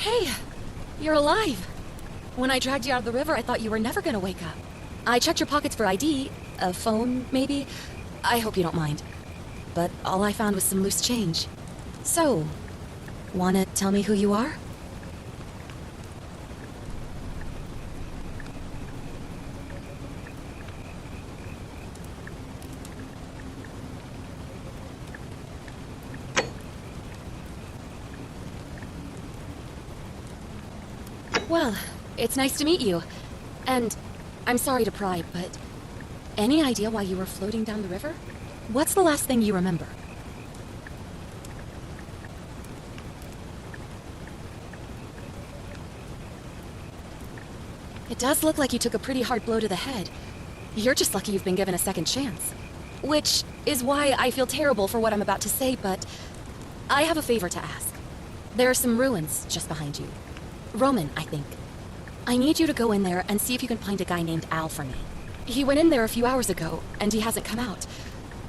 Hey, you're alive. When I dragged you out of the river, I thought you were never gonna wake up. I checked your pockets for ID, a phone, maybe. I hope you don't mind. But all I found was some loose change. So, wanna tell me who you are? Well, it's nice to meet you. And I'm sorry to pry, but any idea why you were floating down the river? What's the last thing you remember? It does look like you took a pretty hard blow to the head. You're just lucky you've been given a second chance. Which is why I feel terrible for what I'm about to say, but I have a favor to ask. There are some ruins just behind you. Roman, I think. I need you to go in there and see if you can find a guy named Al for me. He went in there a few hours ago, and he hasn't come out.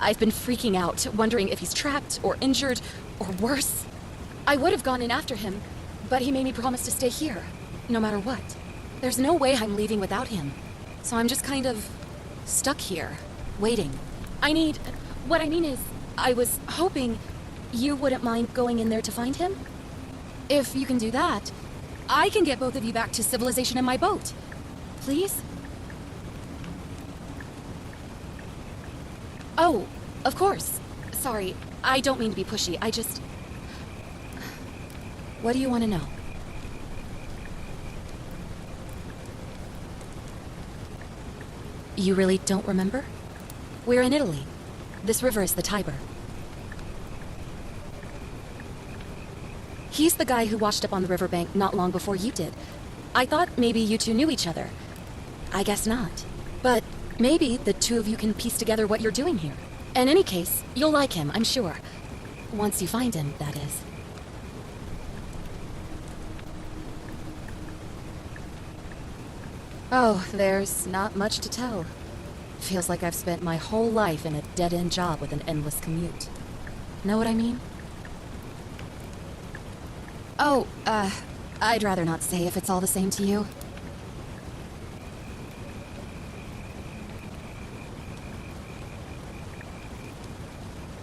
I've been freaking out, wondering if he's trapped, or injured, or worse. I would have gone in after him, but he made me promise to stay here, no matter what. There's no way I'm leaving without him, so I'm just kind of stuck here, waiting. What I mean is, I was hoping you wouldn't mind going in there to find him? If you can do that, I can get both of you back to civilization in my boat. Please? Oh, of course. Sorry, I don't mean to be pushy. What do you want to know? You really don't remember? We're in Italy. This river is the Tiber. He's the guy who washed up on the riverbank not long before you did. I thought maybe you two knew each other. I guess not. But maybe the two of you can piece together what you're doing here. In any case, you'll like him, I'm sure. Once you find him, that is. Oh, there's not much to tell. Feels like I've spent my whole life in a dead-end job with an endless commute. Know what I mean? Oh, I'd rather not say if it's all the same to you.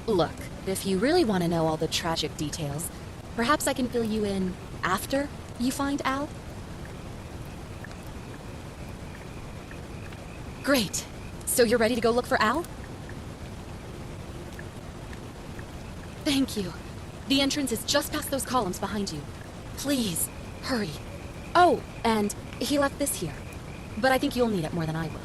Look, if you really want to know all the tragic details, perhaps I can fill you in after you find Al? Great. So you're ready to go look for Al? Thank you. The entrance is just past those columns behind you. Please, hurry. Oh, and he left this here. But I think you'll need it more than I will.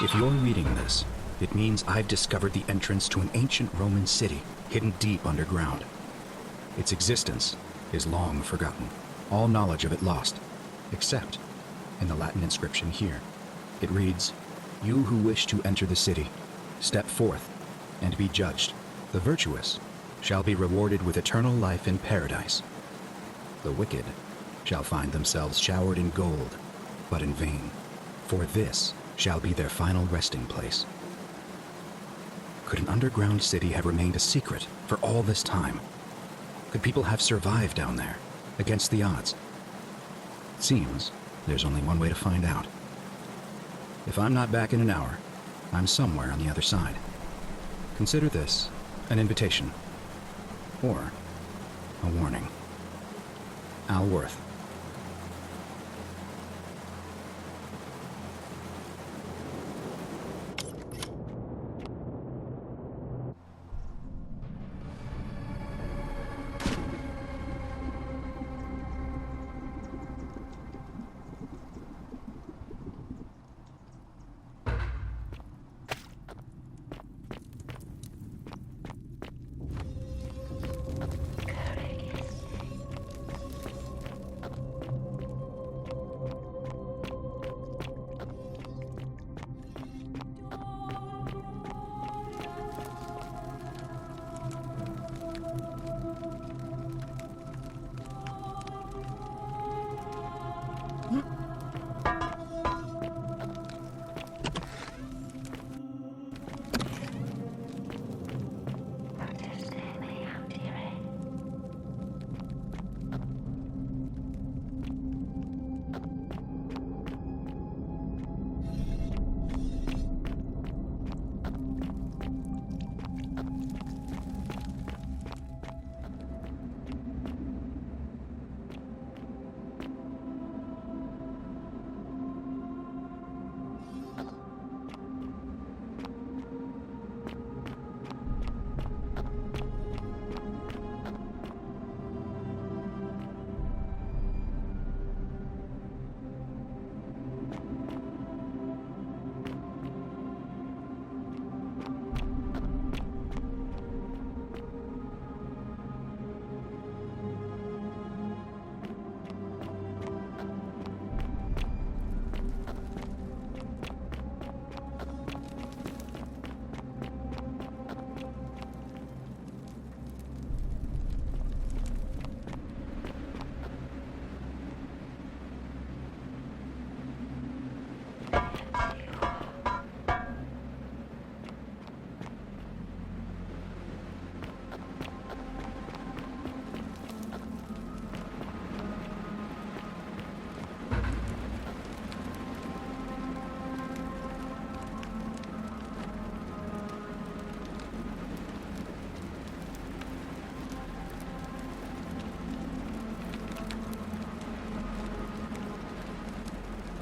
If you're reading this, it means I've discovered the entrance to an ancient Roman city hidden deep underground. Its existence is long forgotten, all knowledge of it lost, except in the Latin inscription here. It reads, "You who wish to enter the city, step forth and be judged. The virtuous shall be rewarded with eternal life in paradise. The wicked shall find themselves showered in gold, but in vain, for this shall be their final resting place." Could an underground city have remained a secret for all this time? Could people have survived down there, against the odds? It seems there's only one way to find out. If I'm not back in an hour, I'm somewhere on the other side. Consider this an invitation. Or a warning. Al Worth.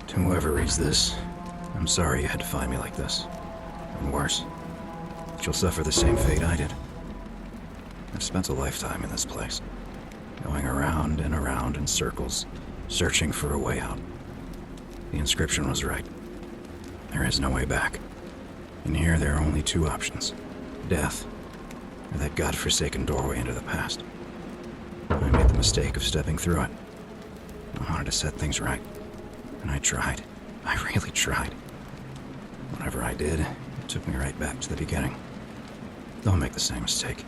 To whoever reads this, I'm sorry you had to find me like this. And worse, you'll suffer the same fate I did. I've spent a lifetime in this place, going around and around in circles, searching for a way out. The inscription was right. There is no way back. In here, there are only two options: death, or that godforsaken doorway into the past. I made the mistake of stepping through it. I wanted to set things right. And I tried. I really tried. Whatever I did, it took me right back to the beginning. Don't make the same mistake.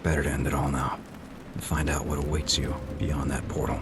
Better to end it all now and find out what awaits you beyond that portal.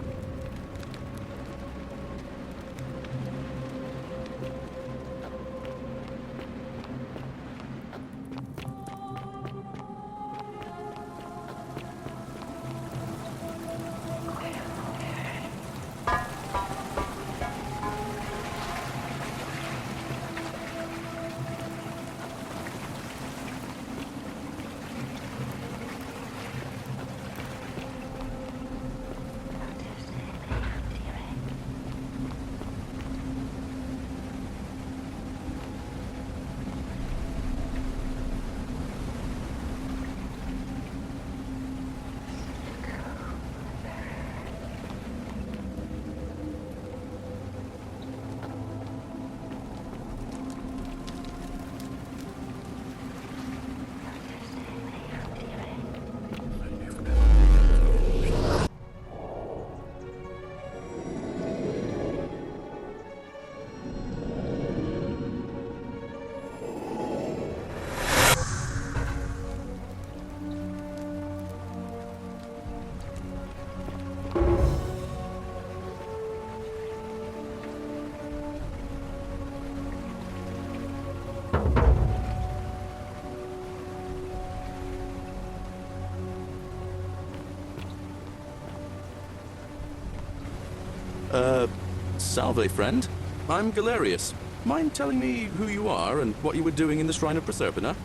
Salve, friend. I'm Galerius. mind telling me who you are and what you were doing in the Shrine of Proserpina?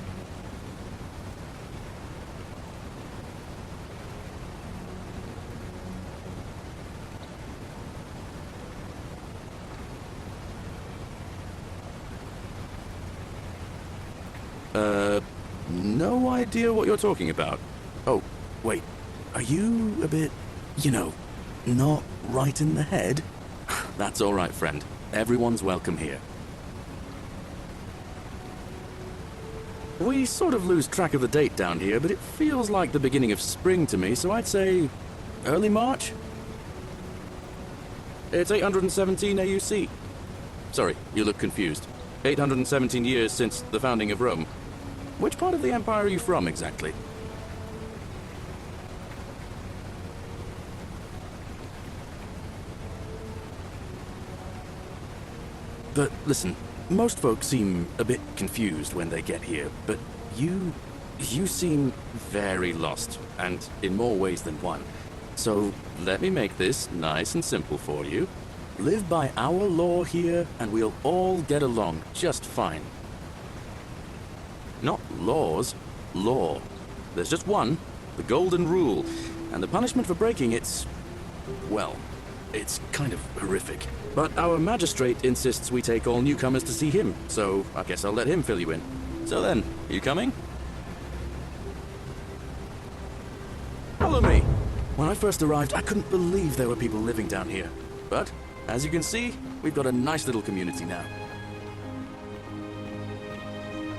No idea what you're talking about. Oh, wait. Are you a bit, not right in the head? That's all right, friend. Everyone's welcome here. We sort of lose track of the date down here, but it feels like the beginning of spring to me, so I'd say early March? It's 817 AUC. Sorry, you look confused. 817 years since the founding of Rome. Which part of the Empire are you from, exactly? But listen, most folks seem a bit confused when they get here, but you seem very lost, and in more ways than one. So let me make this nice and simple for you. Live by our law here, and we'll all get along just fine. Not laws, law. There's just one, the golden rule, and the punishment for breaking it's kind of horrific. But our magistrate insists we take all newcomers to see him, so I guess I'll let him fill you in. So then, you coming? Follow me. When I first arrived, I couldn't believe there were people living down here. But, as you can see, we've got a nice little community now.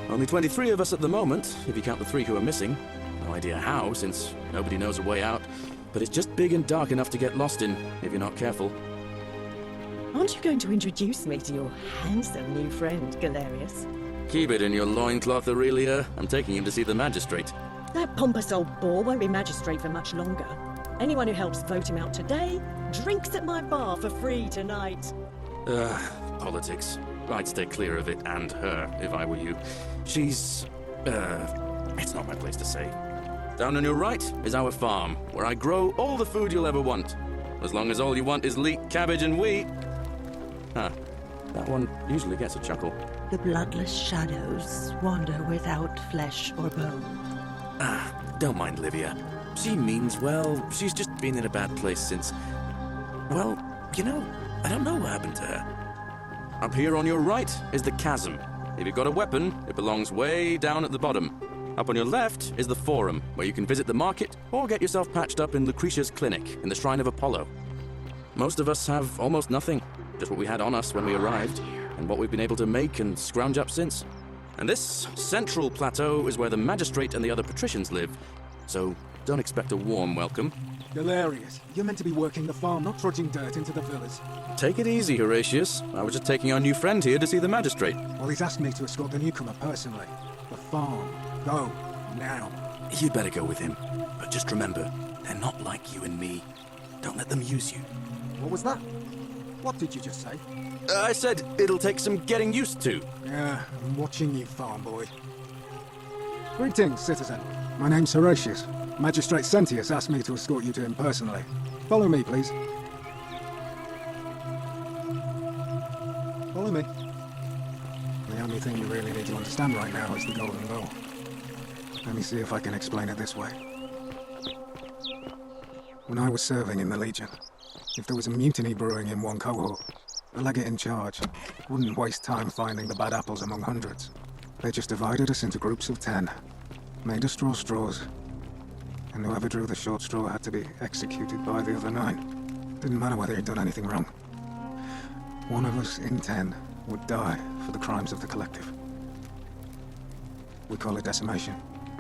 Only 23 of us at the moment, if you count the 3 who are missing. No idea how, since nobody knows a way out. But it's just big and dark enough to get lost in, if you're not careful. Aren't you going to introduce me to your handsome new friend, Galerius? Keep it in your loincloth, Aurelia. I'm taking him to see the magistrate. That pompous old bore won't be magistrate for much longer. Anyone who helps vote him out today drinks at my bar for free tonight. Politics. I'd stay clear of it and her, if I were you. She's... it's not my place to say. Down on your right is our farm, where I grow all the food you'll ever want. As long as all you want is leek, cabbage, and wheat. Huh. That one usually gets a chuckle. The bloodless shadows wander without flesh or bone. Don't mind Livia. She means well. She's just been in a bad place since... Well, I don't know what happened to her. Up here on your right is the chasm. If you've got a weapon, it belongs way down at the bottom. Up on your left is the forum, where you can visit the market or get yourself patched up in Lucretia's clinic in the Shrine of Apollo. Most of us have almost nothing, just what we had on us when we arrived, and what we've been able to make and scrounge up since. And this central plateau is where the magistrate and the other patricians live, so don't expect a warm welcome. Galerius, you're meant to be working the farm, not trudging dirt into the villas. Take it easy, Horatius. I was just taking our new friend here to see the magistrate. Well, he's asked me to escort the newcomer personally. The farm. Go. Now. You'd better go with him. But just remember, they're not like you and me. Don't let them use you. What was that? What did you just say? I said it'll take some getting used to. Yeah, I'm watching you, farm boy. Greetings, citizen. My name's Horatius. Magistrate Sentius asked me to escort you to him personally. Follow me, please. Follow me. The only thing you really need to understand right now is the golden rule. Let me see if I can explain it this way. When I was serving in the Legion, if there was a mutiny brewing in one cohort, the legate in charge wouldn't waste time finding the bad apples among hundreds. They just divided us into groups of 10, made us draw straws, and whoever drew the short straw had to be executed by the other 9. Didn't matter whether he'd done anything wrong. One of us in 10 would die for the crimes of the collective. We call it decimation.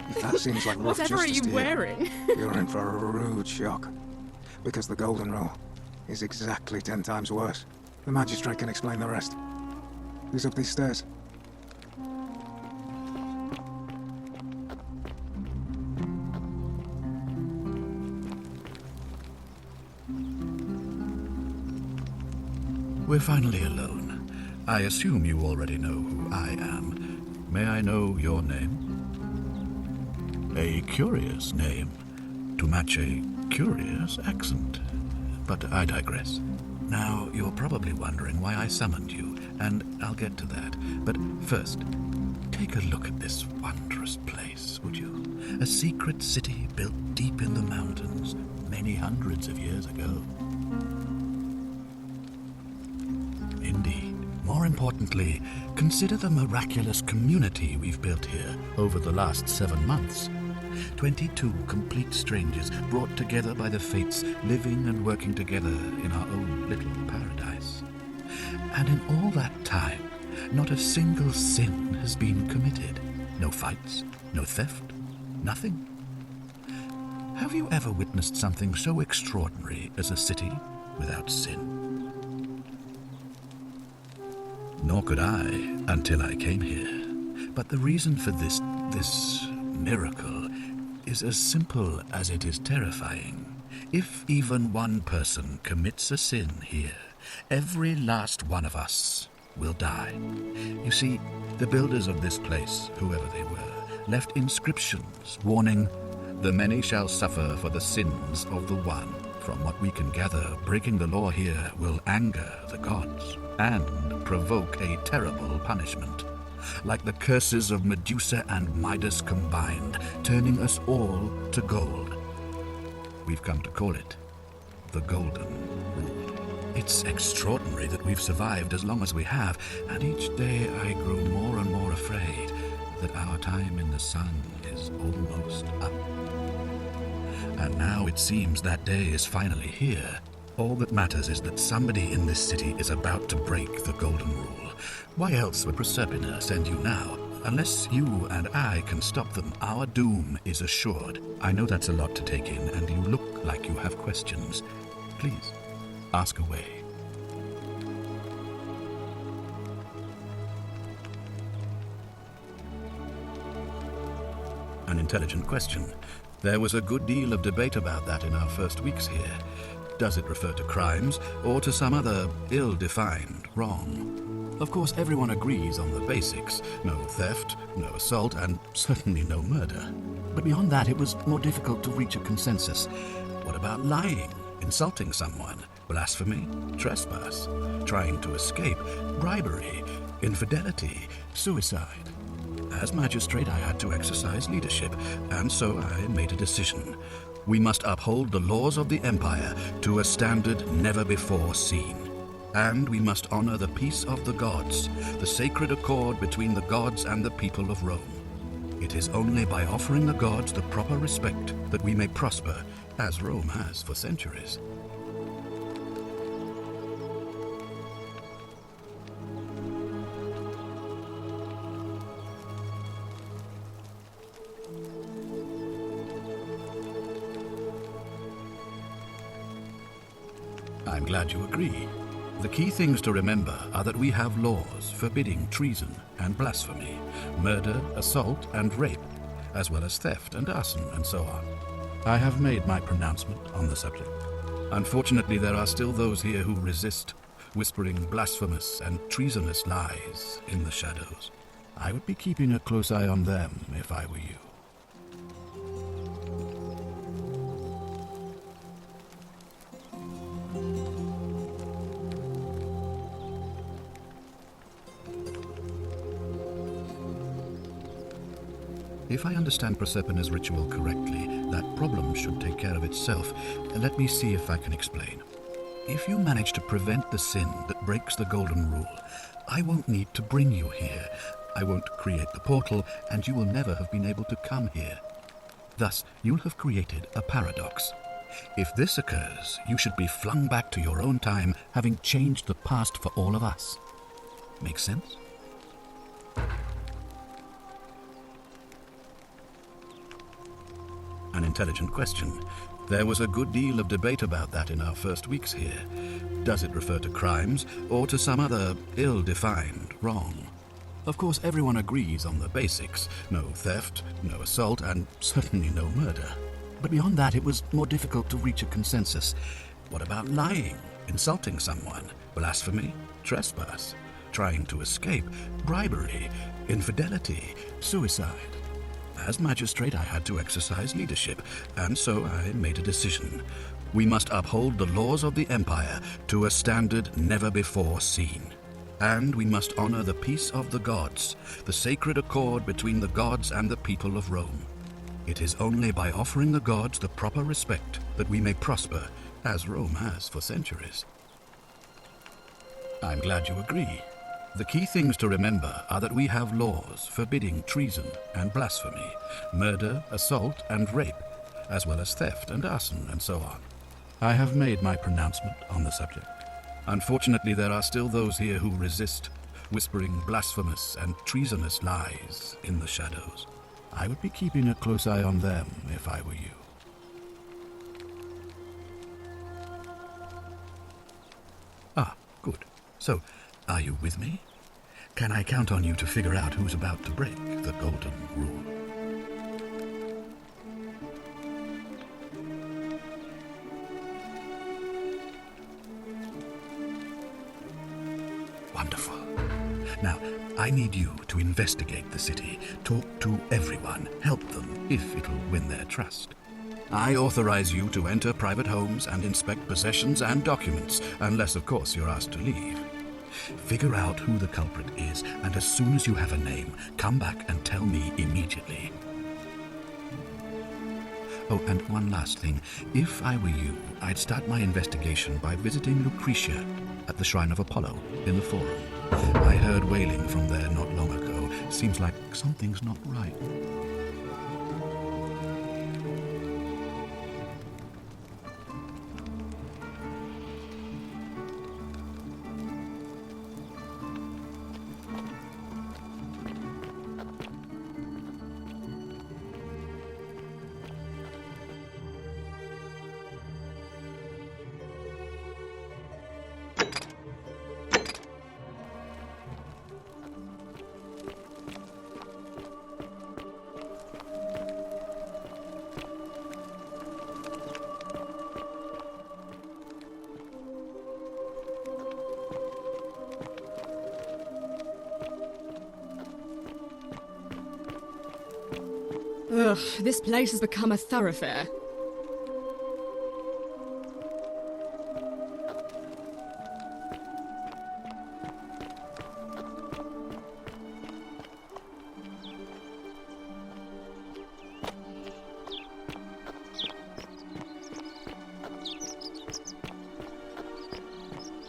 If that seems like rough Whatever are justice you to you, wearing? you're in for a rude shock. Because the golden rule is exactly 10 times worse. The magistrate can explain the rest. Who's up these stairs? We're finally alone. I assume you already know who I am. May I know your name? A curious name, to match a curious accent. But I digress. Now, you're probably wondering why I summoned you, and I'll get to that. But first, take a look at this wondrous place, would you? A secret city built deep in the mountains many hundreds of years ago. Indeed. More importantly, consider the miraculous community we've built here over the last 7 months. 22 complete strangers brought together by the fates, living and working together in our own little paradise. And in all that time, not a single sin has been committed. No fights, no theft, nothing. Have you ever witnessed something so extraordinary as a city without sin? Nor could I until I came here. But the reason for this miracle is as simple as it is terrifying. If even one person commits a sin here, every last one of us will die. You see, the builders of this place, whoever they were, left inscriptions warning, "The many shall suffer for the sins of the one." From what we can gather, breaking the law here will anger the gods and provoke a terrible punishment, like the curses of Medusa and Midas combined, turning us all to gold. We've come to call it the Golden Rule. It's extraordinary that we've survived as long as we have, and each day I grow more and more afraid that our time in the sun is almost up. And now it seems that day is finally here. All that matters is that somebody in this city is about to break the Golden Rule. Why else would Proserpina send you now? Unless you and I can stop them, our doom is assured. I know that's a lot to take in, and you look like you have questions. Please, ask away. An intelligent question. There was a good deal of debate about that in our first weeks here. Does it refer to crimes or to some other ill-defined wrong? Of course, everyone agrees on the basics. No theft, no assault, and certainly no murder. But beyond that, it was more difficult to reach a consensus. What about lying, insulting someone, blasphemy, trespass, trying to escape, bribery, infidelity, suicide? As magistrate, I had to exercise leadership, and so I made a decision. We must uphold the laws of the Empire to a standard never before seen. And we must honor the peace of the gods, the sacred accord between the gods and the people of Rome. It is only by offering the gods the proper respect that we may prosper, as Rome has for centuries. I'm glad you agree. The key things to remember are that we have laws forbidding treason and blasphemy, murder, assault, and rape, as well as theft and arson and so on. I have made my pronouncement on the subject. Unfortunately, there are still those here who resist, whispering blasphemous and treasonous lies in the shadows. I would be keeping a close eye on them if I were you. If I understand Proserpina's ritual correctly, that problem should take care of itself. Let me see if I can explain. If you manage to prevent the sin that breaks the Golden Rule, I won't need to bring you here. I won't create the portal, and you will never have been able to come here. Thus, you'll have created a paradox. If this occurs, you should be flung back to your own time, having changed the past for all of us. Make sense? An intelligent question. There was a good deal of debate about that in our first weeks here. Does it refer to crimes or to some other ill-defined wrong? Of course, everyone agrees on the basics. No theft, no assault, and certainly no murder. But beyond that, it was more difficult to reach a consensus. What about lying, insulting someone, blasphemy, trespass, trying to escape, bribery, infidelity, suicide? As magistrate, I had to exercise leadership, and so I made a decision. We must uphold the laws of the Empire to a standard never before seen. And we must honor the peace of the gods, the sacred accord between the gods and the people of Rome. It is only by offering the gods the proper respect that we may prosper, as Rome has for centuries. I'm glad you agree. The key things to remember are that we have laws forbidding treason and blasphemy, murder, assault, and rape, as well as theft and arson and so on. I have made my pronouncement on the subject. Unfortunately, there are still those here who resist, whispering blasphemous and treasonous lies in the shadows. I would be keeping a close eye on them if I were you. Ah, good. So, are you with me? Can I count on you to figure out who's about to break the golden rule? Wonderful. Now, I need you to investigate the city, talk to everyone, help them if it'll win their trust. I authorize you to enter private homes and inspect possessions and documents, unless, of course, you're asked to leave. Figure out who the culprit is, and as soon as you have a name, come back and tell me immediately. Oh, and one last thing. If I were you, I'd start my investigation by visiting Lucretia at the Shrine of Apollo in the Forum. I heard wailing from there not long ago. Seems like something's not right. Ugh, this place has become a thoroughfare.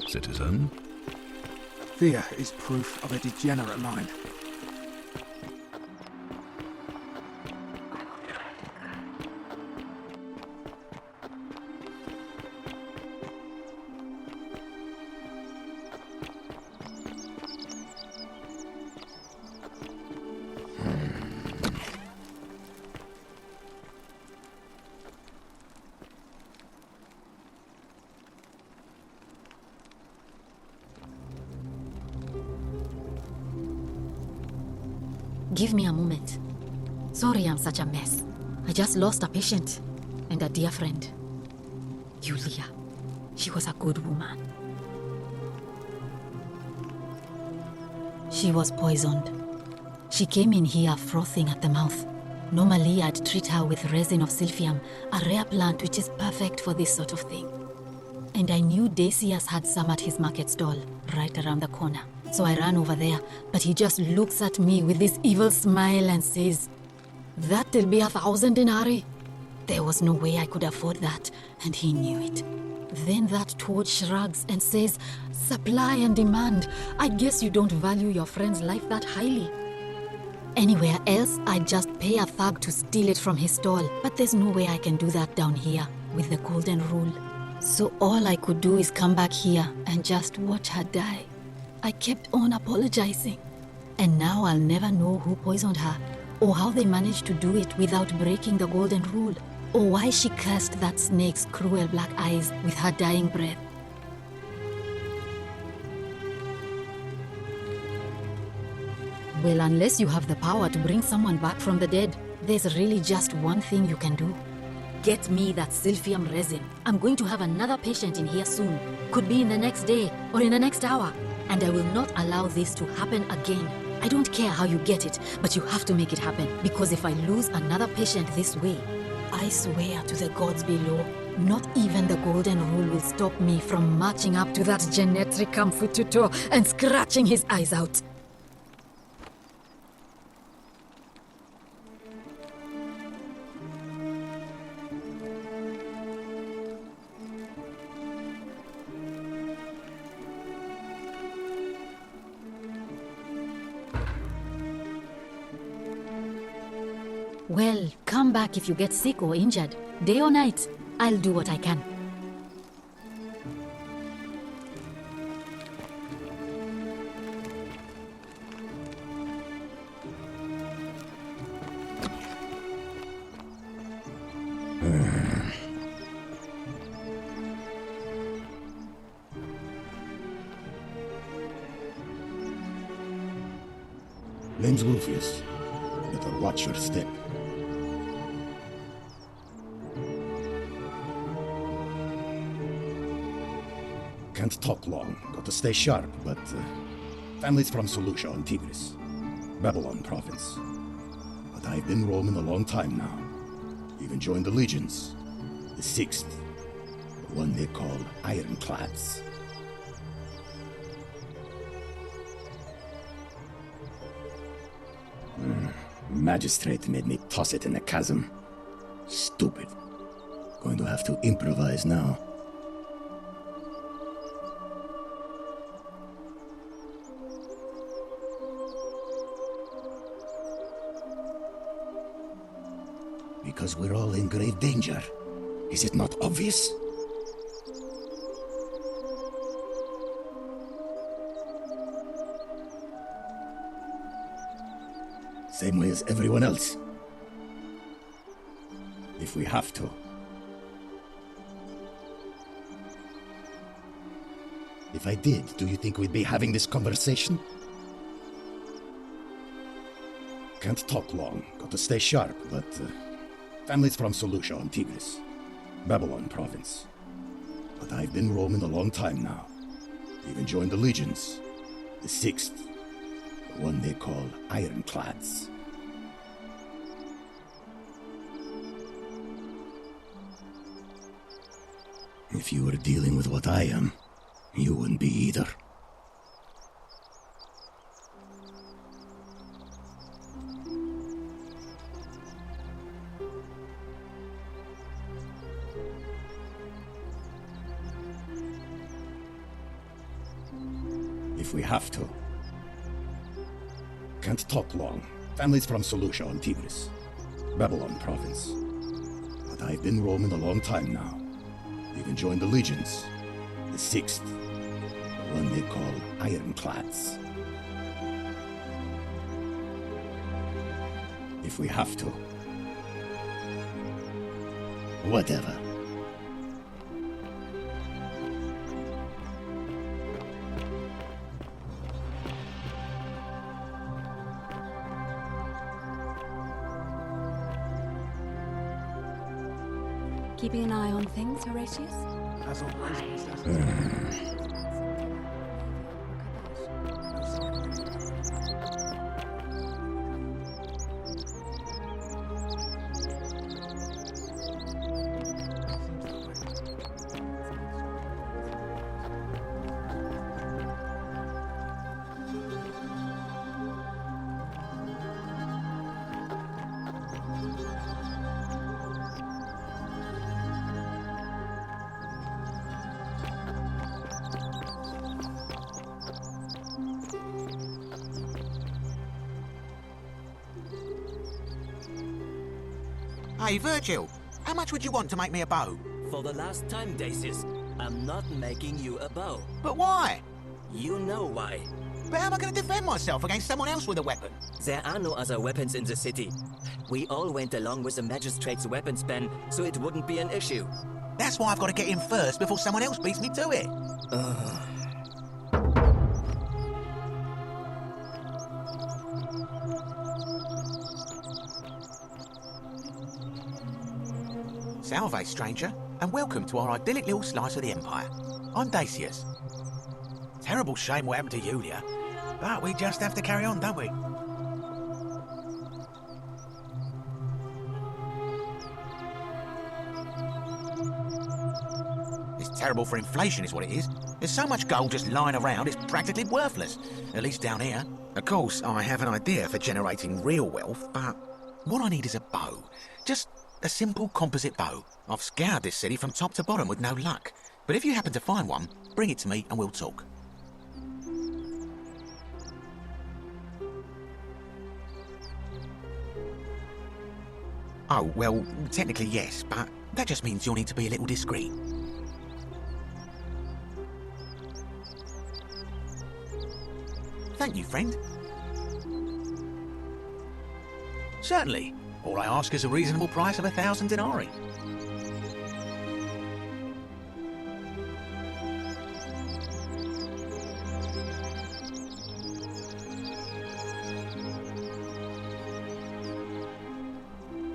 Citizen? Fear is proof of a degenerate mind. Give me a moment. Sorry I'm such a mess. I just lost a patient and a dear friend. Julia. She was a good woman. She was poisoned. She came in here frothing at the mouth. Normally I'd treat her with resin of silphium, a rare plant which is perfect for this sort of thing. And I knew Decius had some at his market stall, right around the corner. So I ran over there, but he just looks at me with this evil smile and says, "That'll be 1,000 denarii." There was no way I could afford that, and he knew it. Then that toad shrugs and says, "Supply and demand. I guess you don't value your friend's life that highly." Anywhere else, I'd just pay a thug to steal it from his stall, but there's no way I can do that down here with the golden rule. So all I could do is come back here and just watch her die. I kept on apologizing. And now I'll never know who poisoned her, or how they managed to do it without breaking the golden rule, or why she cursed that snake's cruel black eyes with her dying breath. Well, unless you have the power to bring someone back from the dead, there's really just one thing you can do. Get me that silphium resin. I'm going to have another patient in here soon. Could be in the next day, or in the next hour. And I will not allow this to happen again. I don't care how you get it, but you have to make it happen. Because if I lose another patient this way, I swear to the gods below, Not even the golden rule will stop me from marching up to that genetic comfort tutor and scratching his eyes out. Well, come back if you get sick or injured. Day or night, I'll do what I can. Name's Rufus. Better watch your step. Can't talk long, got to stay sharp, but family's from Seleucia on Tigris, Babylon province. But I've been roaming a long time now. Even joined the legions, the 6th, the one they call Ironclads. Magistrate made me toss it in the chasm. Stupid. Going to have to improvise now. Because we're all in grave danger. Is it not obvious? Same way as everyone else. If we have to. If I did, do you think we'd be having this conversation? Can't talk long, got to stay sharp, but family's from Seleucia on Tigris, Babylon province. But I've been roaming a long time now. Even joined the legions, the 6th, the one they call Ironclads. If you were dealing with what I am, you wouldn't be either. If we have to. Can't talk long. Family's from Seleucia on Tigris, Babylon province. But I've been roaming a long time now. Even joined the legions, the 6th, the one they call Ironclads. If we have to. Whatever. Keeping an eye on things, Horatius? As always, Miss. Hey, Virgil, how much would you want to make me a bow? For the last time, Dacius, I'm not making you a bow. But why? You know why. But how am I going to defend myself against someone else with a weapon? There are no other weapons in the city. We all went along with the magistrate's weapons ban, so it wouldn't be an issue. That's why I've got to get in first before someone else beats me to it. Salve, stranger, and welcome to our idyllic little slice of the Empire. I'm Dacius. Terrible shame what happened to Yulia, but we just have to carry on, don't we? terrible for inflation is what it is. There's so much gold just lying around, it's practically worthless. At least down here. Of course, I have an idea for generating real wealth, but what I need is a bow. Just a simple composite bow. I've scoured this city from top to bottom with no luck. But if you happen to find one, bring it to me and we'll talk. Oh, well, technically yes, but that just means you'll need to be a little discreet. Thank you, friend. Certainly. All I ask is a reasonable price of 1,000 denarii.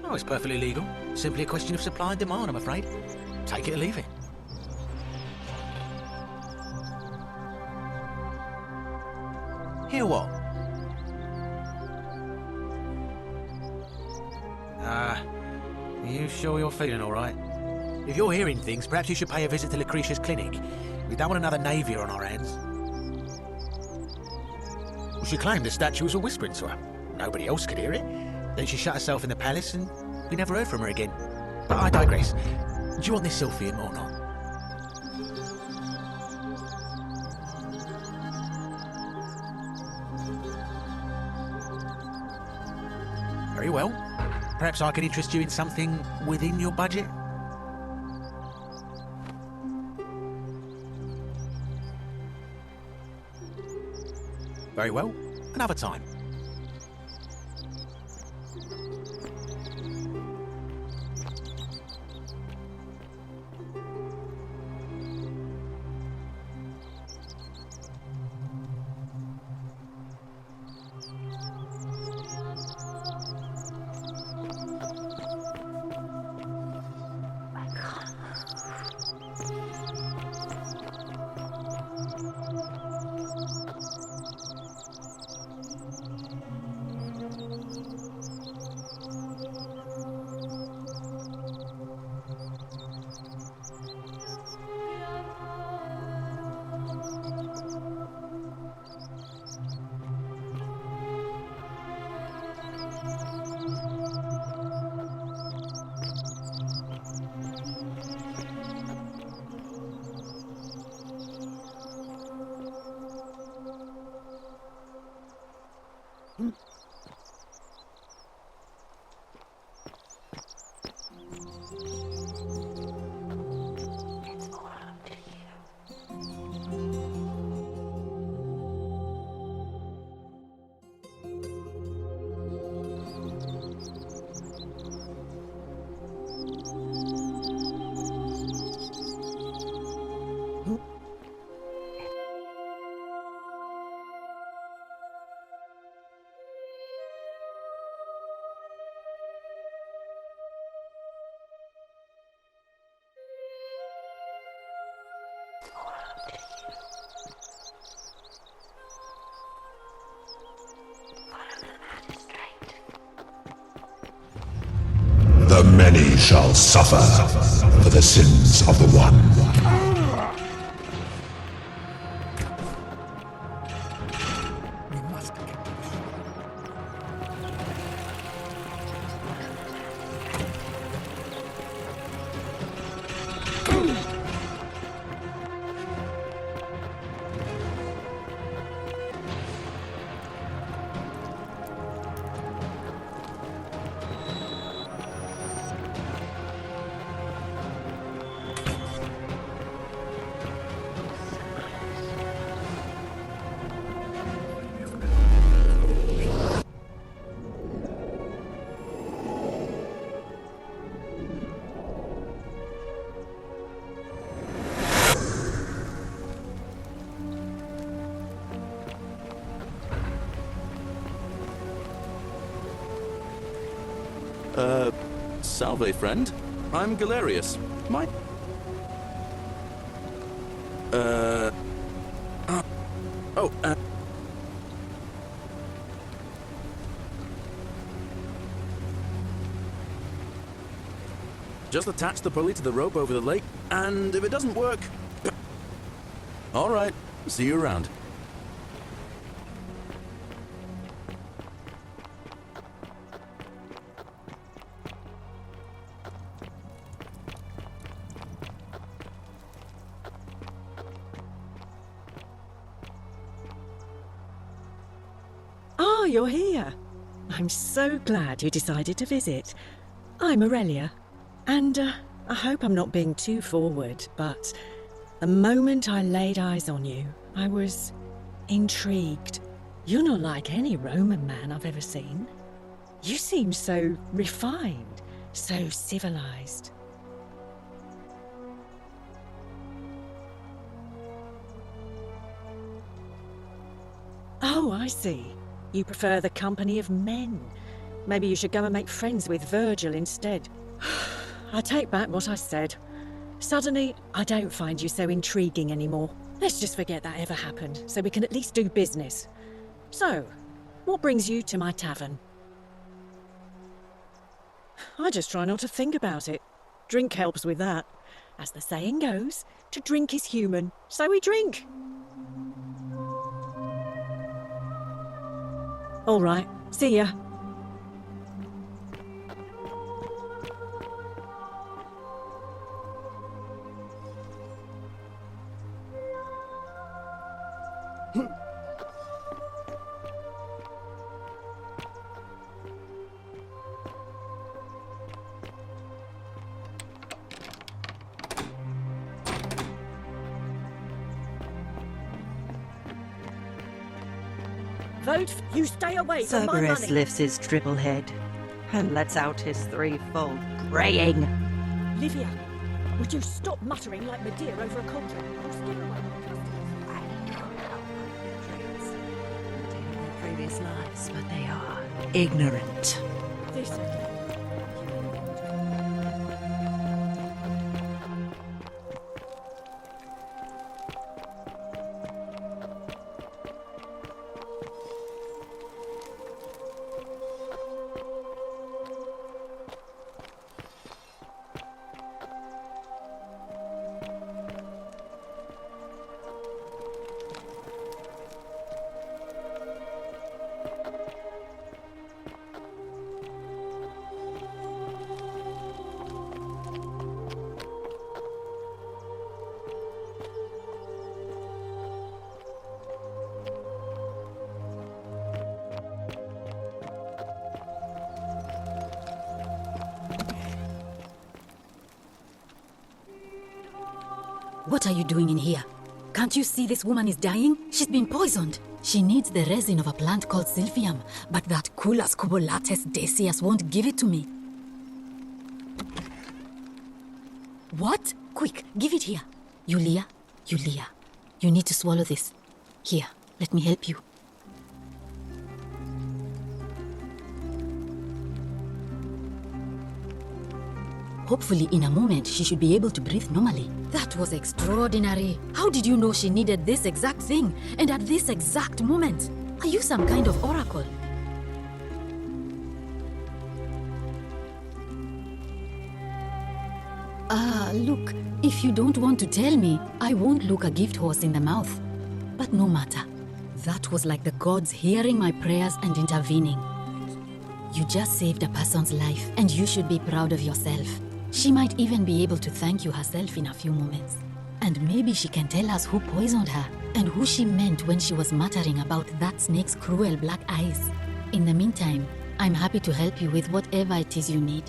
Oh, it's perfectly legal. Simply a question of supply and demand, I'm afraid. Take it or leave it. Hear what? Are you sure you're feeling all right? If you're hearing things, perhaps you should pay a visit to Lucretia's clinic. We don't want another Navia on our hands. Well, she claimed the statue was whispering to her. Nobody else could hear it. Then she shut herself in the palace and we never heard from her again. But I digress. Do you want this Sylphium or not? Very well. Perhaps I could interest you in something within your budget? Very well. Another time. The many shall suffer for the sins of the one. Salve, friend. I'm Galerius. Just attach the pulley to the rope over the lake, and if it doesn't work, All right. See you around. Oh, you're here. I'm so glad you decided to visit. I'm Aurelia, and I hope I'm not being too forward, but the moment I laid eyes on you, I was intrigued. You're not like any Roman man I've ever seen. You seem so refined, so civilized. Oh, I see. You prefer the company of men. Maybe you should go and make friends with Virgil instead. I take back what I said. Suddenly, I don't find you so intriguing anymore. Let's just forget that ever happened, so we can at least do business. So, what brings you to my tavern? I just try not to think about it. Drink helps with that. As the saying goes, to drink is human, so we drink. All right, see ya. Vote, you stay away from my Cerberus money. lifts his triple head and lets out his threefold braying. Livia, would you stop muttering like Medea over a cauldron? You'll scare away my customers. Containing their previous lives, but they are ignorant. This What are you doing in here? Can't you see this woman is dying? She's been poisoned. She needs the resin of a plant called silphium, but that Culus cubulates decius won't give it to me. What? Quick, give it here. Yulia, you need to swallow this. Here, let me help you. Hopefully, in a moment, she should be able to breathe normally. That was extraordinary. How did you know she needed this exact thing, and at this exact moment? Are you some kind of oracle? Look, if you don't want to tell me, I won't look a gift horse in the mouth. But no matter. That was like the gods hearing my prayers and intervening. You just saved a person's life, and you should be proud of yourself. She might even be able to thank you herself in a few moments. And maybe she can tell us who poisoned her, and who she meant when she was muttering about that snake's cruel black eyes. In the meantime, I'm happy to help you with whatever it is you need.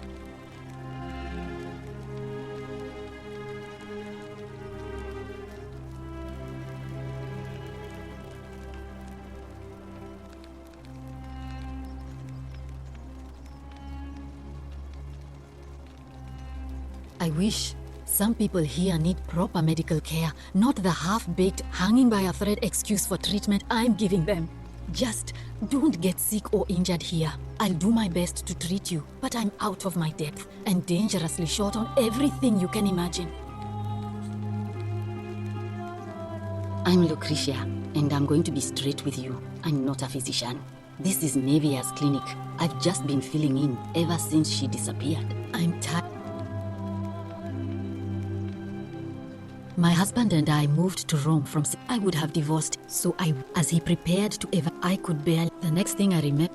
I wish. Some people here need proper medical care, not the half-baked, hanging by a thread excuse for treatment I'm giving them. Just don't get sick or injured here. I'll do my best to treat you, but I'm out of my depth and dangerously short on everything you can imagine. I'm Lucretia, and I'm going to be straight with you. I'm not a physician. This is Nevia's clinic. I've just been filling in ever since she disappeared. I'm tired. My husband and I moved to Rome from... I would have divorced, so as he prepared to I could bear... The next thing I remember...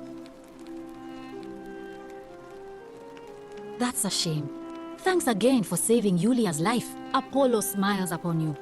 That's a shame. Thanks again for saving Julia's life. Apollo smiles upon you.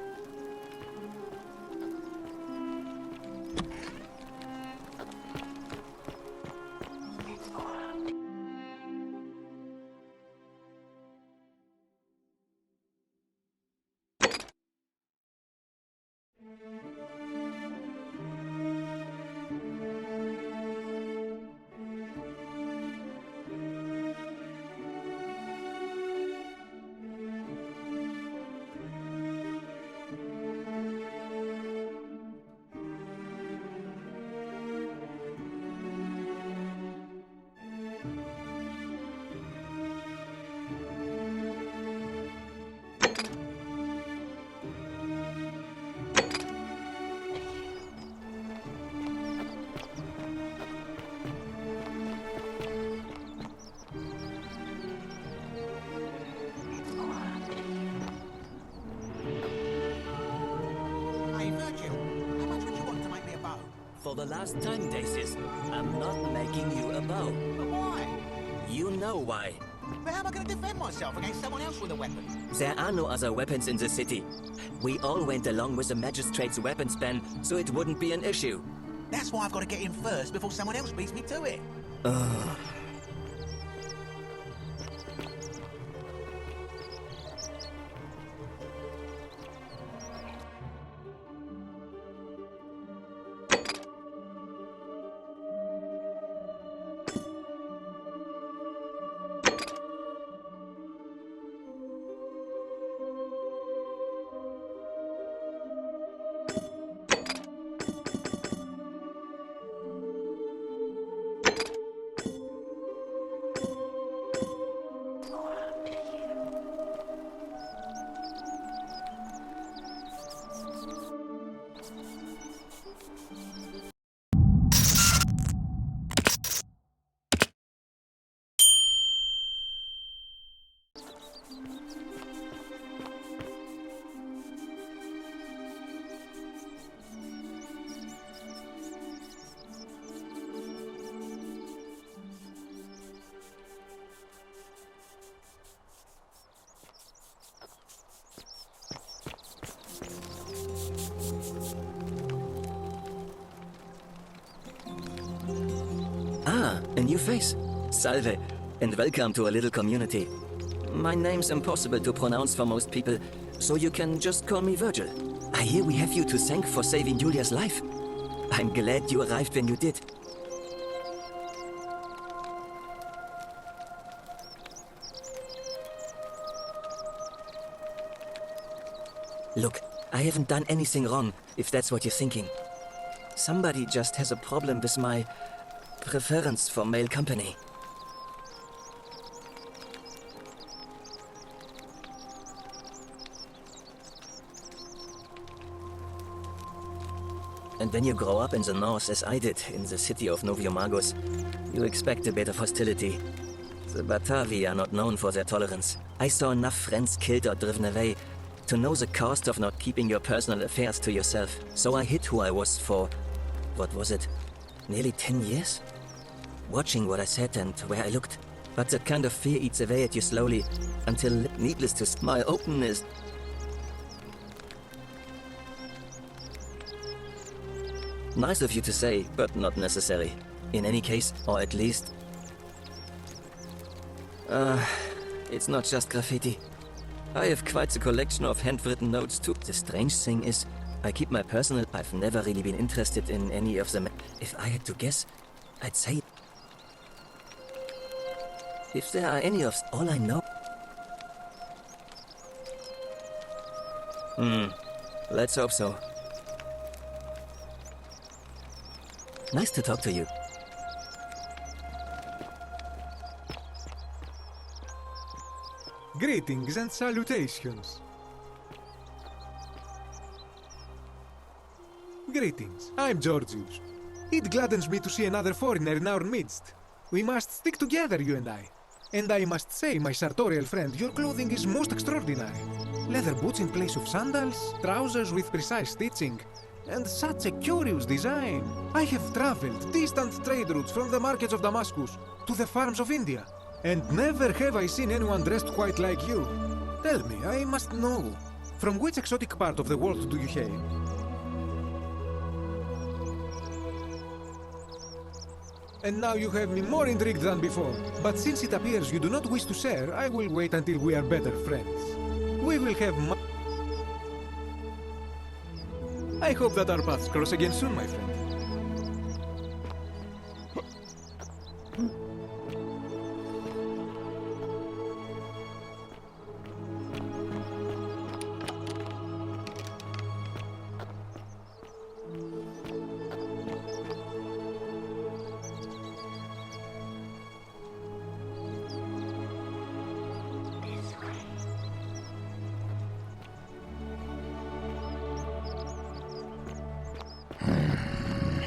For the last time, Daisies, I'm not making you a bow. But why? You know why. But how am I going to defend myself against someone else with a weapon? There are no other weapons in the city. We all went along with the magistrate's weapons ban, so it wouldn't be an issue. That's why I've got to get in first before someone else beats me to it. Ah, a new face. Salve, and welcome to a little community. My name's impossible to pronounce for most people, so you can just call me Virgil. I hear we have you to thank for saving Julia's life. I'm glad you arrived when you did. Look, I haven't done anything wrong, if that's what you're thinking. Somebody just has a problem with my preference for male company. And when you grow up in the north, as I did, in the city of Noviomagos, you expect a bit of hostility. The Batavi are not known for their tolerance. I saw enough friends killed or driven away to know the cost of not keeping your personal affairs to yourself. So I hid who I was for, what was it, nearly 10 years? Watching what I said and where I looked. But that kind of fear eats away at you slowly, until, needless to say, my openness. Nice of you to say, but not necessary. In any case, or at least... it's not just graffiti. I have quite a collection of handwritten notes too. The strange thing is, I keep my personal... I've never really been interested in any of them. If I had to guess, I'd say... If there are any of... all I know... Let's hope so. Nice to talk to you. Greetings and salutations. Greetings, I'm Georgius. It gladdens me to see another foreigner in our midst. We must stick together, you and I. And I must say, my sartorial friend, your clothing is most extraordinary. Leather boots in place of sandals, trousers with precise stitching, and such a curious design. I have traveled distant trade routes from the markets of Damascus to the farms of India, and never have I seen anyone dressed quite like you. Tell me, I must know, from which exotic part of the world do you hail? And now you have me more intrigued than before. But since it appears you do not wish to share, I will wait until we are better friends. We will have I hope that our paths cross again soon, my friend.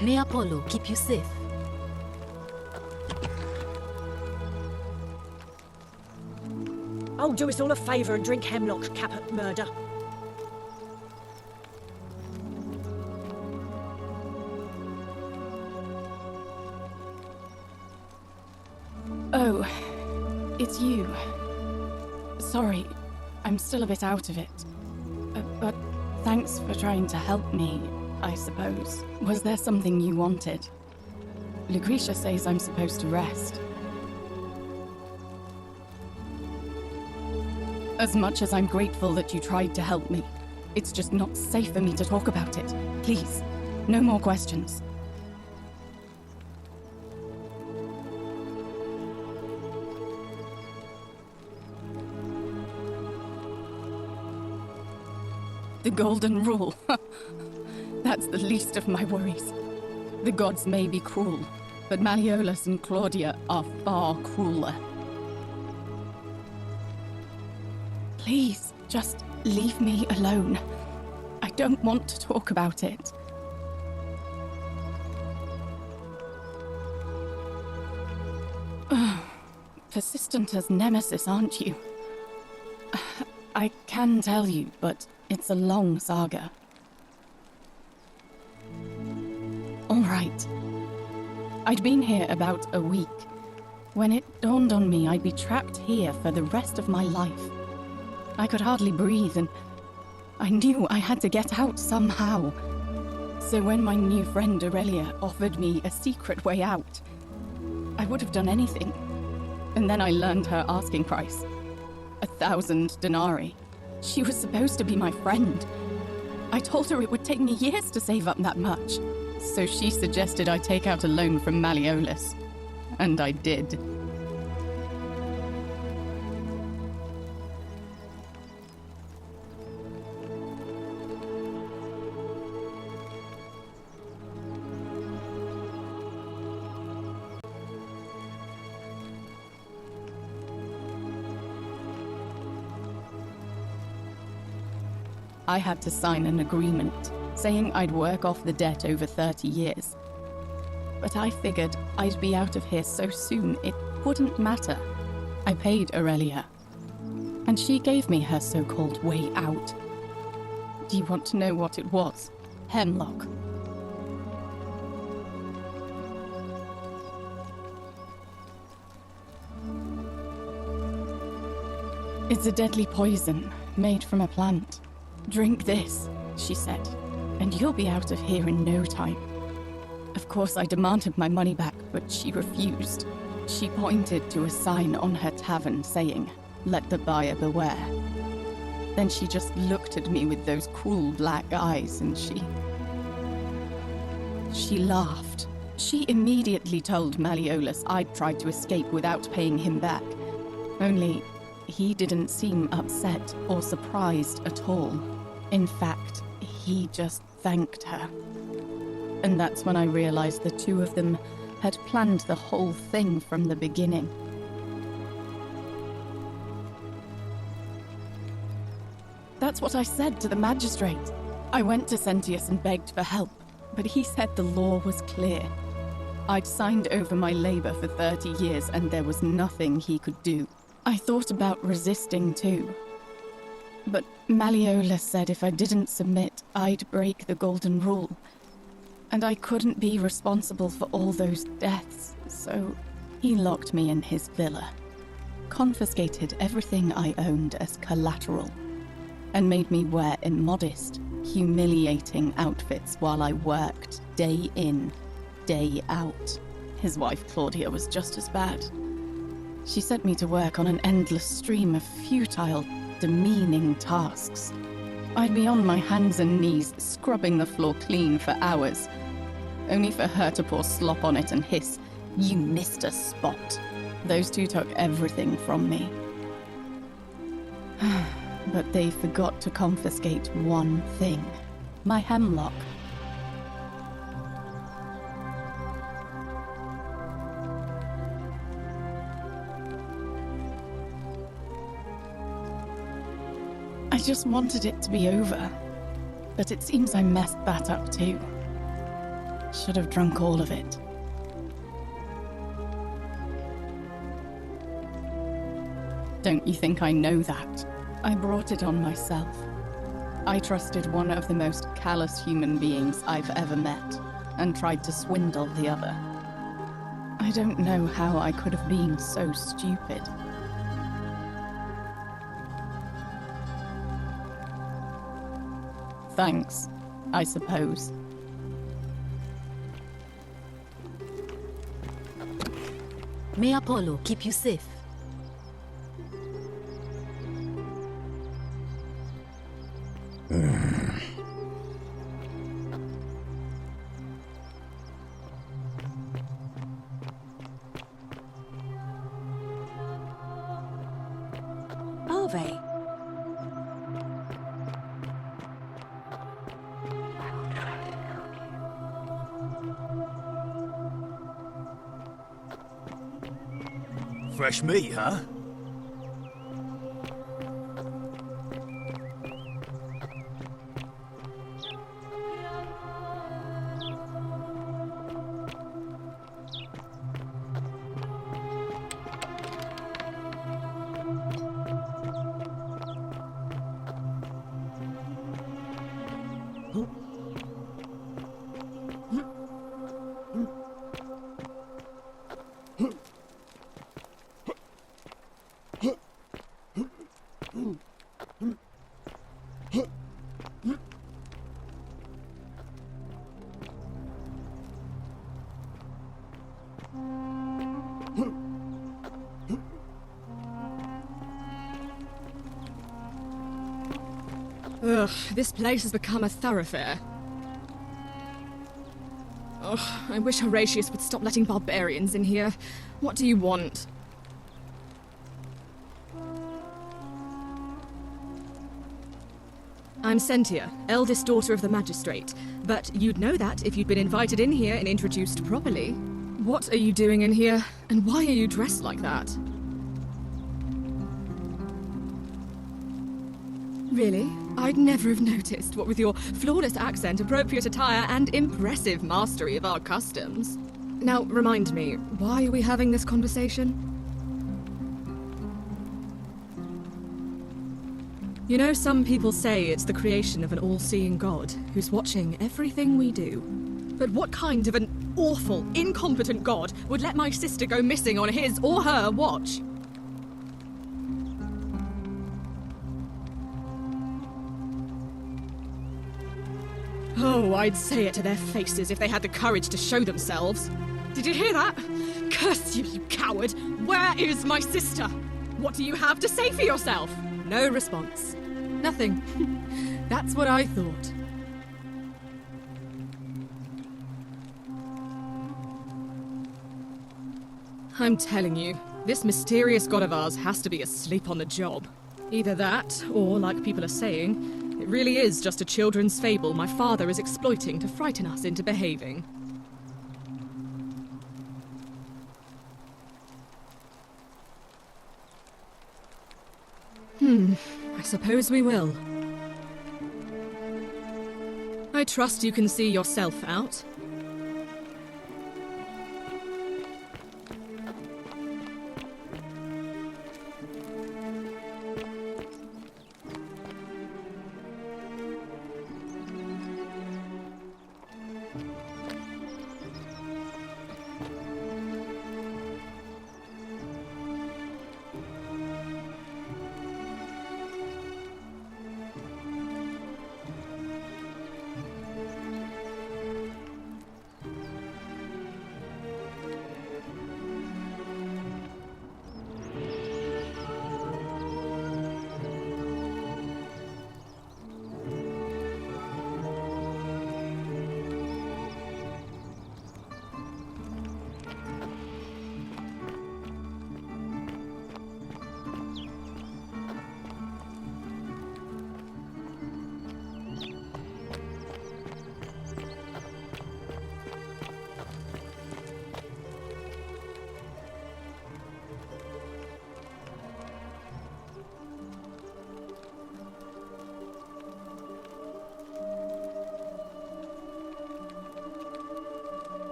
May Apollo keep you safe. I'll do us all a favour and drink hemlock's cap at murder. Oh, it's you. Sorry, I'm still a bit out of it. But thanks for trying to help me, I suppose. Was there something you wanted? Lucretia says I'm supposed to rest. As much as I'm grateful that you tried to help me, it's just not safe for me to talk about it. Please, no more questions. The golden rule. That's the least of my worries. The gods may be cruel, but Malleolus and Claudia are far crueler. Please, just leave me alone. I don't want to talk about it. Persistent as Nemesis, aren't you? I can tell you, but it's a long saga. All right. I'd been here about a week when it dawned on me I'd be trapped here for the rest of my life. I could hardly breathe, and I knew I had to get out somehow. So when my new friend Aurelia offered me a secret way out, I would have done anything. And then I learned her asking price. 1,000 denarii. She was supposed to be my friend. I told her it would take me years to save up that much. So she suggested I take out a loan from Malleolus. And I did. I had to sign an agreement, saying I'd work off the debt over 30 years. But I figured I'd be out of here so soon it wouldn't matter. I paid Aurelia, and she gave me her so-called way out. Do you want to know what it was? Hemlock. It's a deadly poison made from a plant. Drink this, she said, and you'll be out of here in no time. Of course, I demanded my money back, but she refused. She pointed to a sign on her tavern saying, "Let the buyer beware." Then she just looked at me with those cruel black eyes, and she laughed. She immediately told Malleolus I'd tried to escape without paying him back. Only, he didn't seem upset or surprised at all. In fact, he just thanked her. And that's when I realized the two of them had planned the whole thing from the beginning. That's what I said to the magistrate. I went to Sentius and begged for help, but he said the law was clear. I'd signed over my labour for 30 years and there was nothing he could do. I thought about resisting too. But Malleola said if I didn't submit, I'd break the golden rule. And I couldn't be responsible for all those deaths, so he locked me in his villa, confiscated everything I owned as collateral, and made me wear immodest, humiliating outfits while I worked day in, day out. His wife Claudia was just as bad. She sent me to work on an endless stream of futile, demeaning tasks. I'd be on my hands and knees, scrubbing the floor clean for hours, only for her to pour slop on it and hiss, "You missed a spot." Those two took everything from me. But they forgot to confiscate one thing: my hemlock. I just wanted it to be over, but it seems I messed that up too. Should have drunk all of it. Don't you think I know that? I brought it on myself. I trusted one of the most callous human beings I've ever met, and tried to swindle the other. I don't know how I could have been so stupid. Thanks, I suppose. May Apollo keep you safe. Ove. Fresh meat, huh? Ugh, this place has become a thoroughfare. Ugh, I wish Horatius would stop letting barbarians in here. What do you want? I'm Sentia, eldest daughter of the magistrate. But you'd know that if you'd been invited in here and introduced properly. What are you doing in here? And why are you dressed like that? Really? I'd never have noticed, what with your flawless accent, appropriate attire, and impressive mastery of our customs. Now, remind me, why are we having this conversation? You know, some people say it's the creation of an all-seeing God who's watching everything we do. But what kind of an awful, incompetent God would let my sister go missing on his or her watch? Oh, I'd say it to their faces if they had the courage to show themselves. Did you hear that? Curse you, you coward! Where is my sister? What do you have to say for yourself? No response. Nothing. That's what I thought. I'm telling you, this mysterious god of ours has to be asleep on the job. Either that, or, like people are saying, it really is just a children's fable my father is exploiting to frighten us into behaving. I suppose we will. I trust you can see yourself out.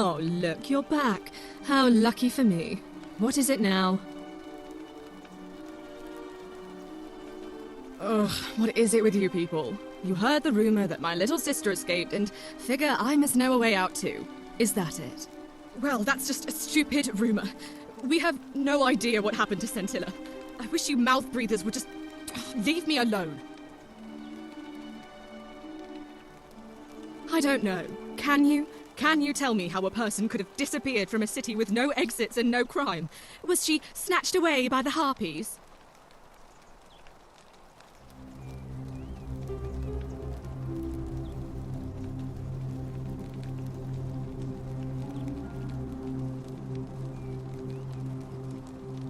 Oh, look, you're back. How lucky for me. What is it now? Ugh, what is it with you people? You heard the rumor that my little sister escaped and figure I must know a way out too. Is that it? Well, that's just a stupid rumor. We have no idea what happened to Scintilla. I wish you mouth breathers would just leave me alone. I don't know. Can you? Can you tell me how a person could have disappeared from a city with no exits and no crime? Was she snatched away by the harpies?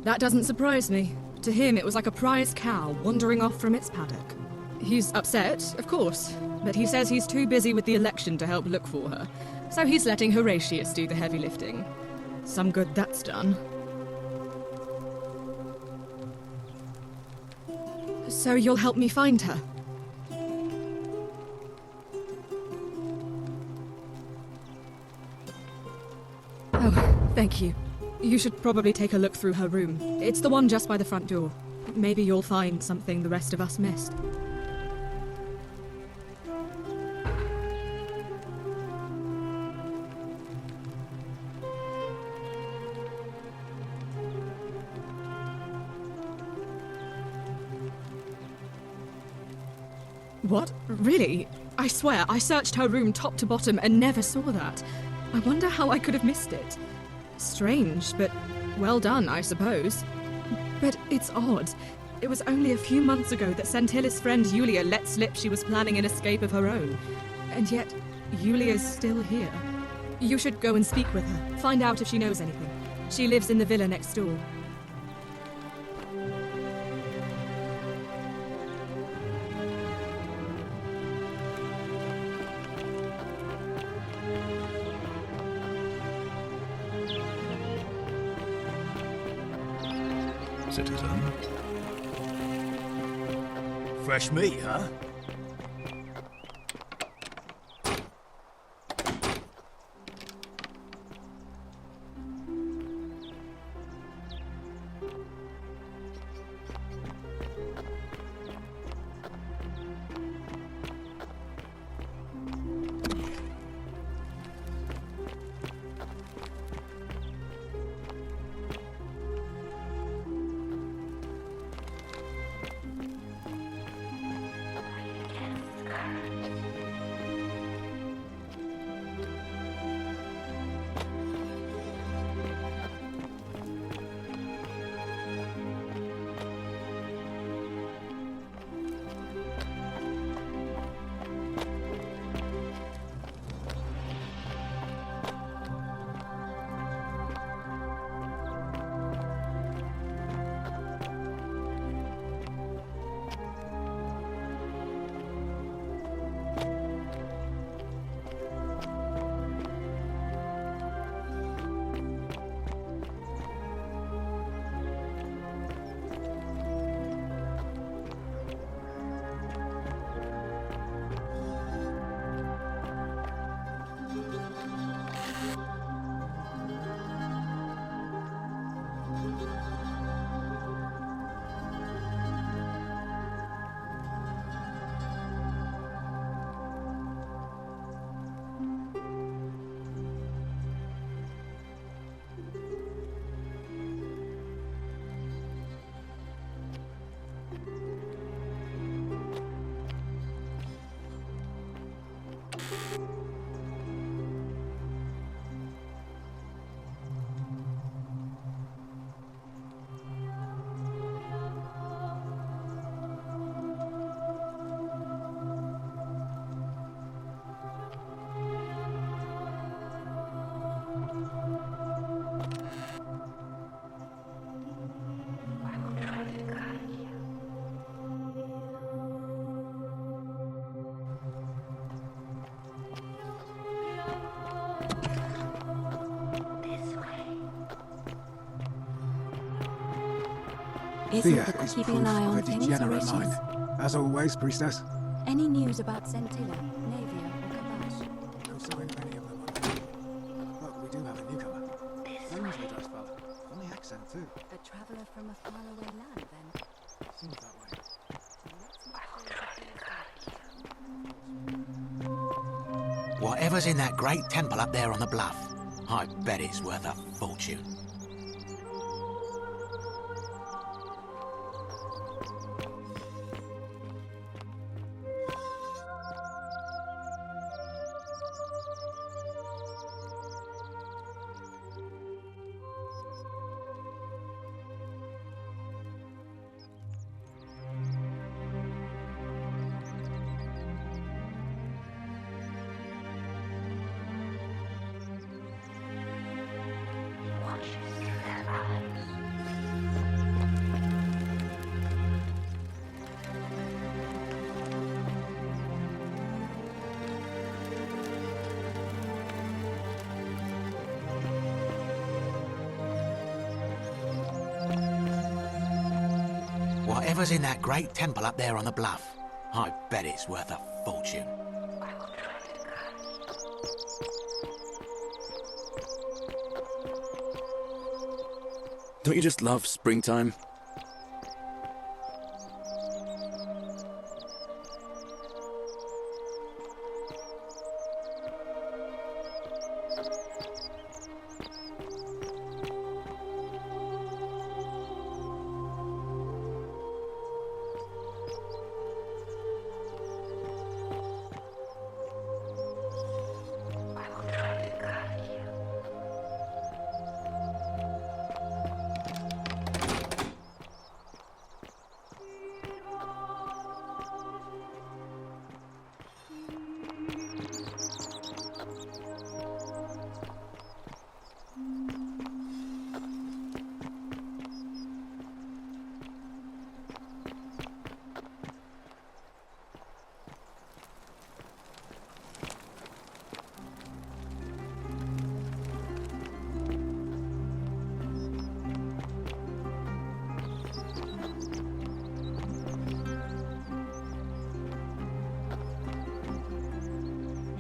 That doesn't surprise me. To him, it was like a prize cow wandering off from its paddock. He's upset, of course, but he says he's too busy with the election to help look for her, so he's letting Horatius do the heavy lifting. Some good that's done. So you'll help me find her? Oh, thank you. You should probably take a look through her room. It's the one just by the front door. Maybe you'll find something the rest of us missed. What? Really? I swear, I searched her room top to bottom and never saw that. I wonder how I could have missed it. Strange, but well done, I suppose. But it's odd. It was only a few months ago that Scintilla's friend Yulia let slip she was planning an escape of her own. And yet, Yulia's still here. You should go and speak with her, find out if she knows anything. She lives in the villa next door. Citizen. Fresh meat, huh? Fear is proof of a degenerate mind. As always, priestess. Any news about Scintilla, Navia, or Kabash? No sign of any of them. But we accent too. A traveller from a faraway land, then? Seems that way. Whatever's in that great temple up there on the bluff, I bet it's worth a fortune. Whatever's in that great temple up there on the bluff, I bet it's worth a fortune. Don't you just love springtime?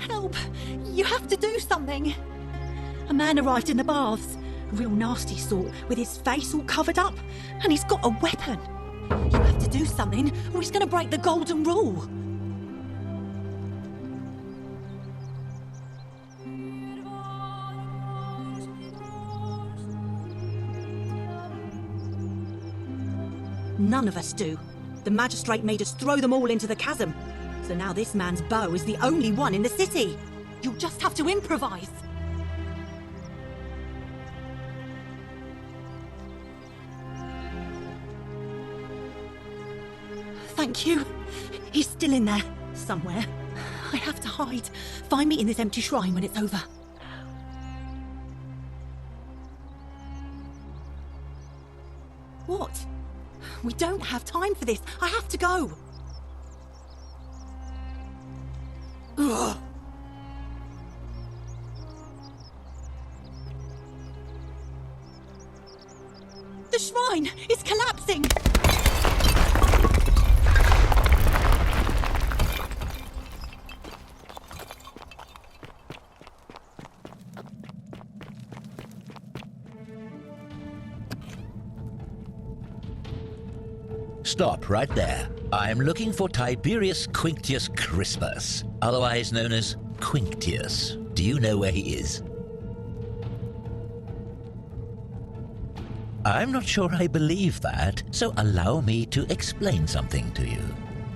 Help! You have to do something! A man arrived in the baths, a real nasty sort, with his face all covered up, and he's got a weapon. You have to do something, or he's going to break the golden rule. None of us do. The magistrate made us throw them all into the chasm. So now this man's bow is the only one in the city. You'll just have to improvise. Thank you. He's still in there, somewhere. I have to hide. Find me in this empty shrine when it's over. What? We don't have time for this. I have to go. Ugh. The shrine is collapsing! Stop right there. I'm looking for Tiberius Quinctius Crispus, otherwise known as Quinctius. Do you know where he is? I'm not sure I believe that, so allow me to explain something to you.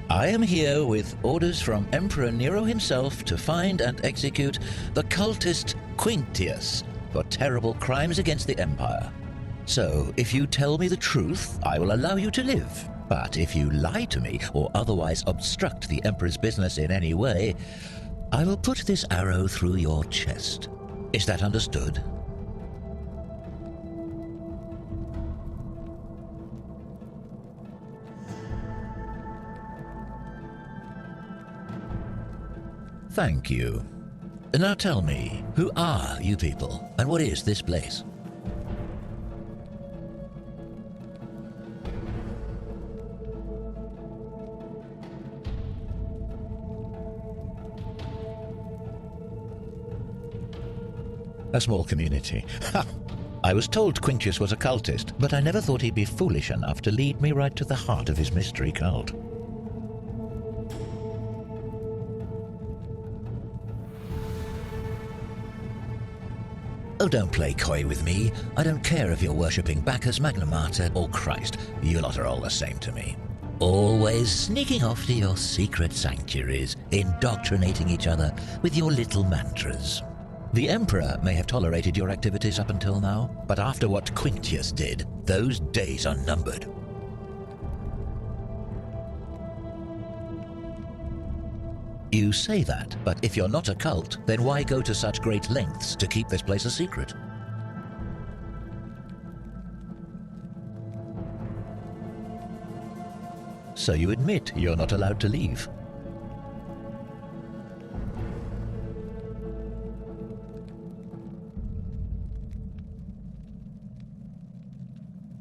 I am here with orders from Emperor Nero himself to find and execute the cultist Quinctius for terrible crimes against the Empire. So, if you tell me the truth, I will allow you to live. But if you lie to me or otherwise obstruct the Emperor's business in any way, I will put this arrow through your chest. Is that understood? Thank you. Now tell me, who are you people, and what is this place? A small community. I was told Quintius was a cultist, but I never thought he'd be foolish enough to lead me right to the heart of his mystery cult. Oh, don't play coy with me. I don't care if you're worshipping Bacchus, Magna Mater, or Christ. You lot are all the same to me. Always sneaking off to your secret sanctuaries, indoctrinating each other with your little mantras. The Emperor may have tolerated your activities up until now, but after what Quintius did, those days are numbered. You say that, but if you're not a cult, then why go to such great lengths to keep this place a secret? So you admit you're not allowed to leave.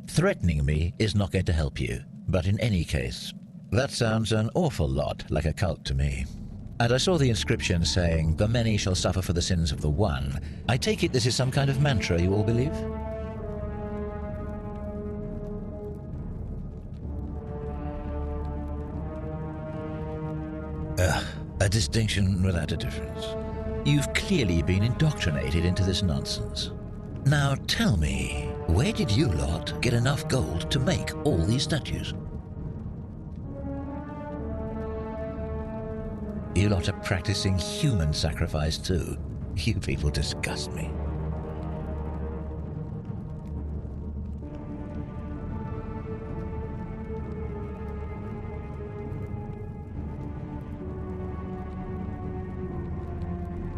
Threatening me is not going to help you, but in any case, that sounds an awful lot like a cult to me. And I saw the inscription saying, "The many shall suffer for the sins of the one." I take it this is some kind of mantra you all believe? A distinction without a difference. You've clearly been indoctrinated into this nonsense. Now tell me, where did you lot get enough gold to make all these statues? You lot are practicing human sacrifice too. You people disgust me.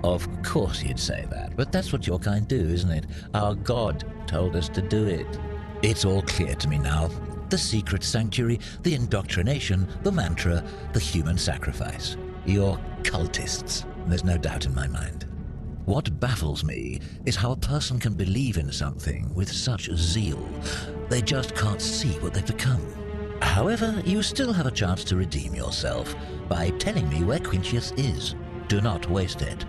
Of course you'd say that, but that's what your kind do, isn't it? Our God told us to do it. It's all clear to me now. The secret sanctuary, the indoctrination, the mantra, the human sacrifice. You're cultists, there's no doubt in my mind. What baffles me is how a person can believe in something with such zeal. They just can't see what they've become. However, you still have a chance to redeem yourself by telling me where Quintius is. Do not waste it.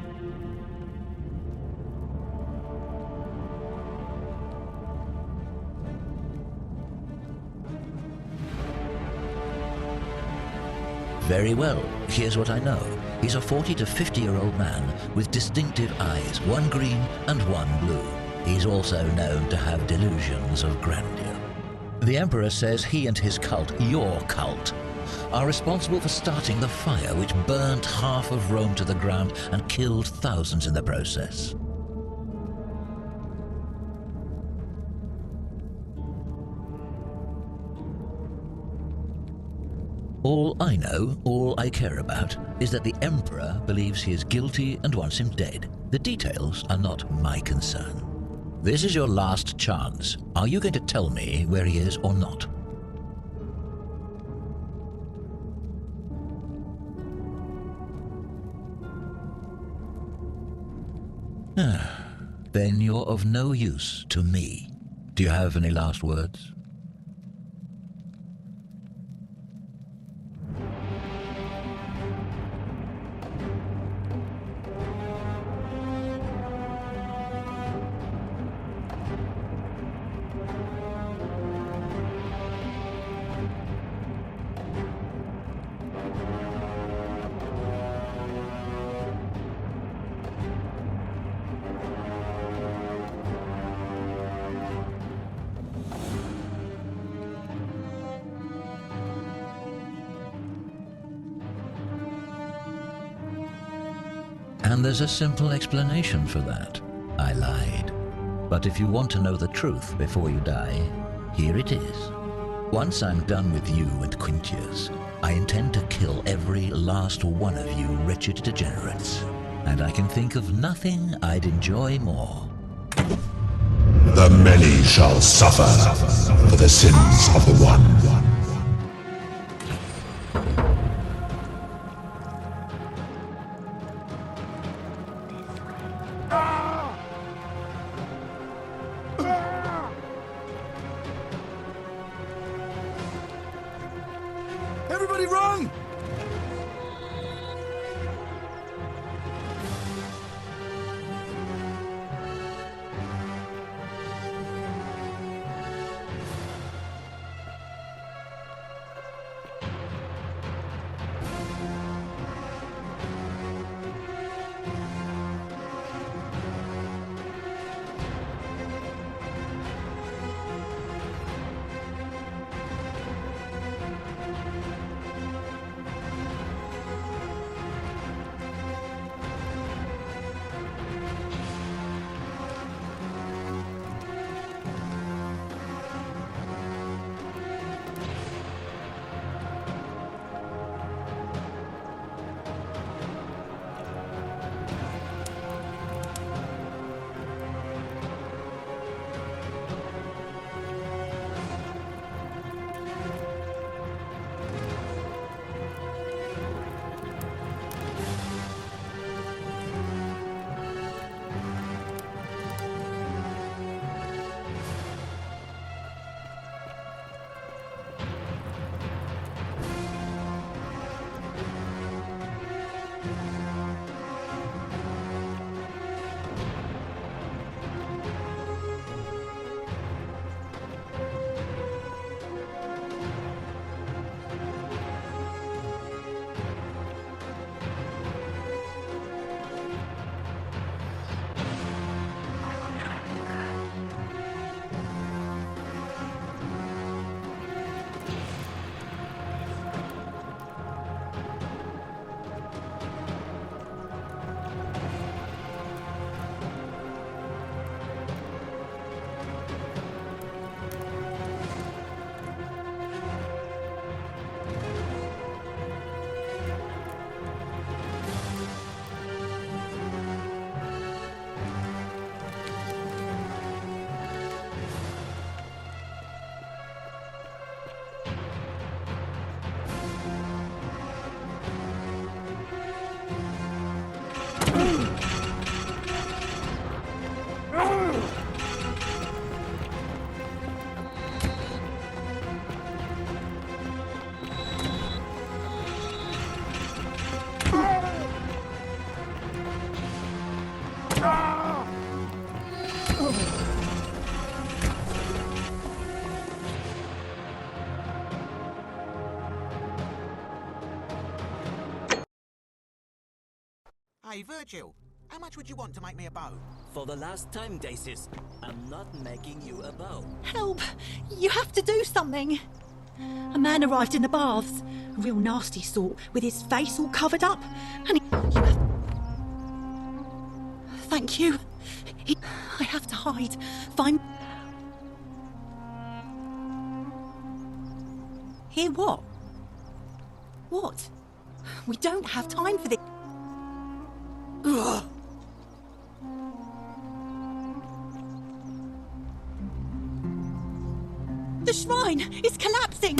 Very well, here's what I know. He's a 40 to 50-year-old man with distinctive eyes, one green and one blue. He's also known to have delusions of grandeur. The Emperor says he and his cult, your cult, are responsible for starting the fire which burnt half of Rome to the ground and killed thousands in the process. All I know, all I care about, is that the Emperor believes he is guilty and wants him dead. The details are not my concern. This is your last chance. Are you going to tell me where he is or not? Then you're of no use to me. Do you have any last words? And there's a simple explanation for that. I lied. But if you want to know the truth before you die, here it is. Once I'm done with you and Quintius, I intend to kill every last one of you wretched degenerates. And I can think of nothing I'd enjoy more. The many shall suffer for the sins of the one. Everybody run! Hey, Virgil, how much would you want to make me a bow? For the last time, Dacis, I'm not making you a bow. Help! You have to do something! A man arrived in the baths, a real nasty sort, with his face all covered up, and Thank you. I have to hide. Find... Hear what? What? We don't have time for this. Ugh. The shrine is collapsing!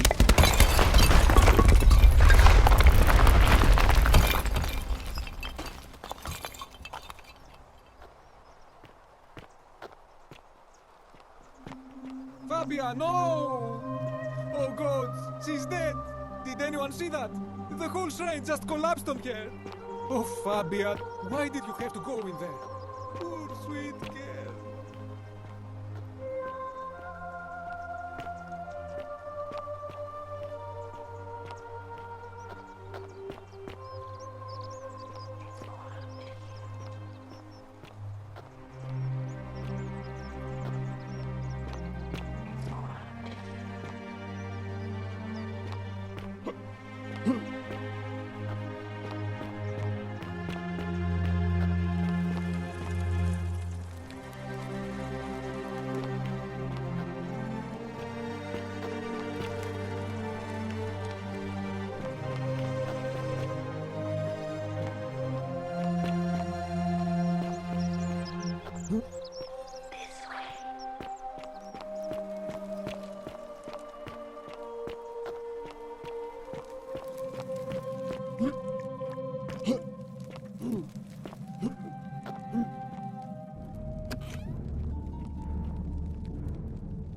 Fabia, no! Oh God, she's dead! Did anyone see that? The whole shrine just collapsed on her! Oh, Fabia, why did you have to go in there? Poor sweet girl.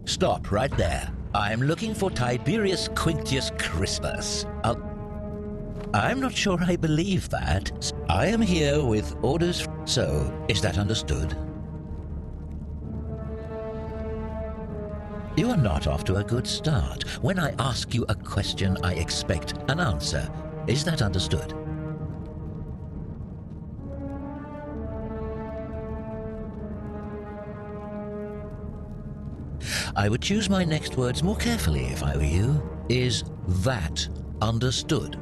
Stop right there. I'm looking for Tiberius Quintius Crispus. I'm not sure I believe that. I am here with orders. So, is that understood? You are not off to a good start. When I ask you a question, I expect an answer. Is that understood? I would choose my next words more carefully if I were you. Is that understood?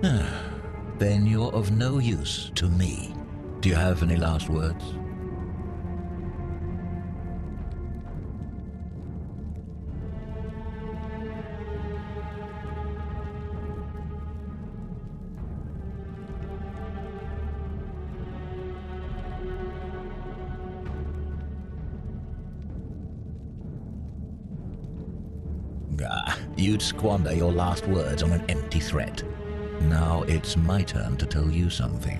Then you're of no use to me. Do you have any last words? You'd squander your last words on an empty threat. Now it's my turn to tell you something.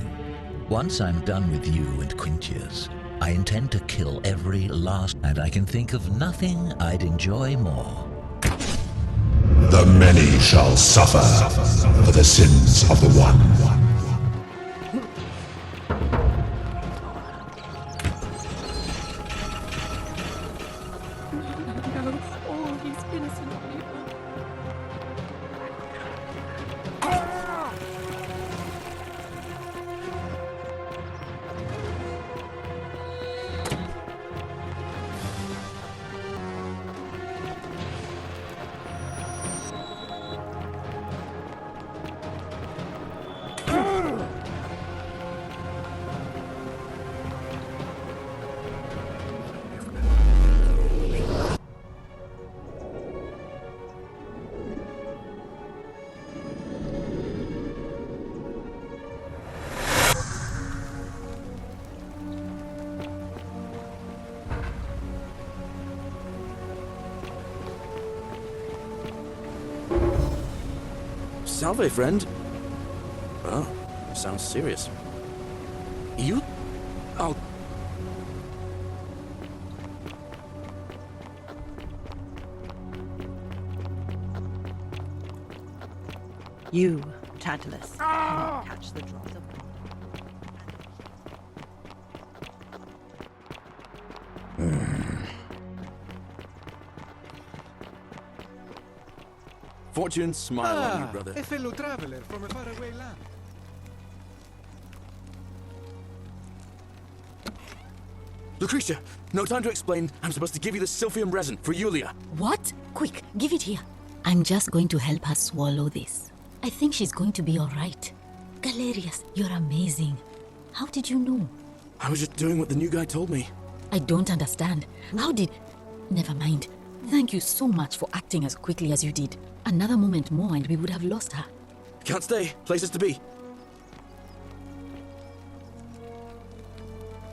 Once I'm done with you and Quintius, I intend to kill every last, and I can think of nothing I'd enjoy more. The many shall suffer for the sins of the one. Salve, friend. Oh, sounds serious. You... I'll... You, Tantalus, cannot catch the drops of Fortune smile on you, brother. A fellow traveler from a faraway land. Lucretia, no time to explain. I'm supposed to give you the Sylphium resin for Yulia. What? Quick, give it here. I'm just going to help her swallow this. I think she's going to be all right. Galerius, you're amazing. How did you know? I was just doing what the new guy told me. I don't understand. How did... Never mind. Thank you so much for acting as quickly as you did. Another moment more and we would have lost her. Can't stay. Places to be.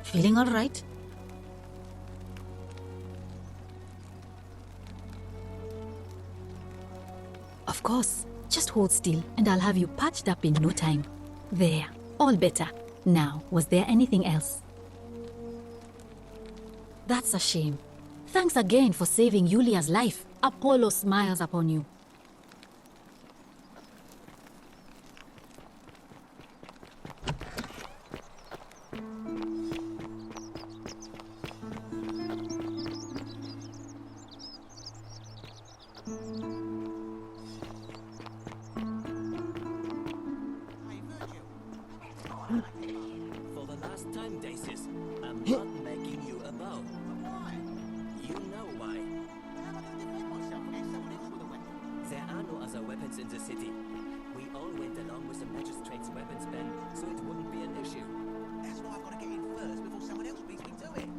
Feeling all right? Of course. Just hold still and I'll have you patched up in no time. There. All better. Now, was there anything else? That's a shame. Thanks again for saving Yulia's life. Apollo smiles upon you. For the last time, Dacis, I'm not making you a bow. Why? You know why. There are no other weapons in the city. We all went along with the magistrate's weapons ban, so it wouldn't be an issue. That's why I've got to get in first before someone else beats me to it.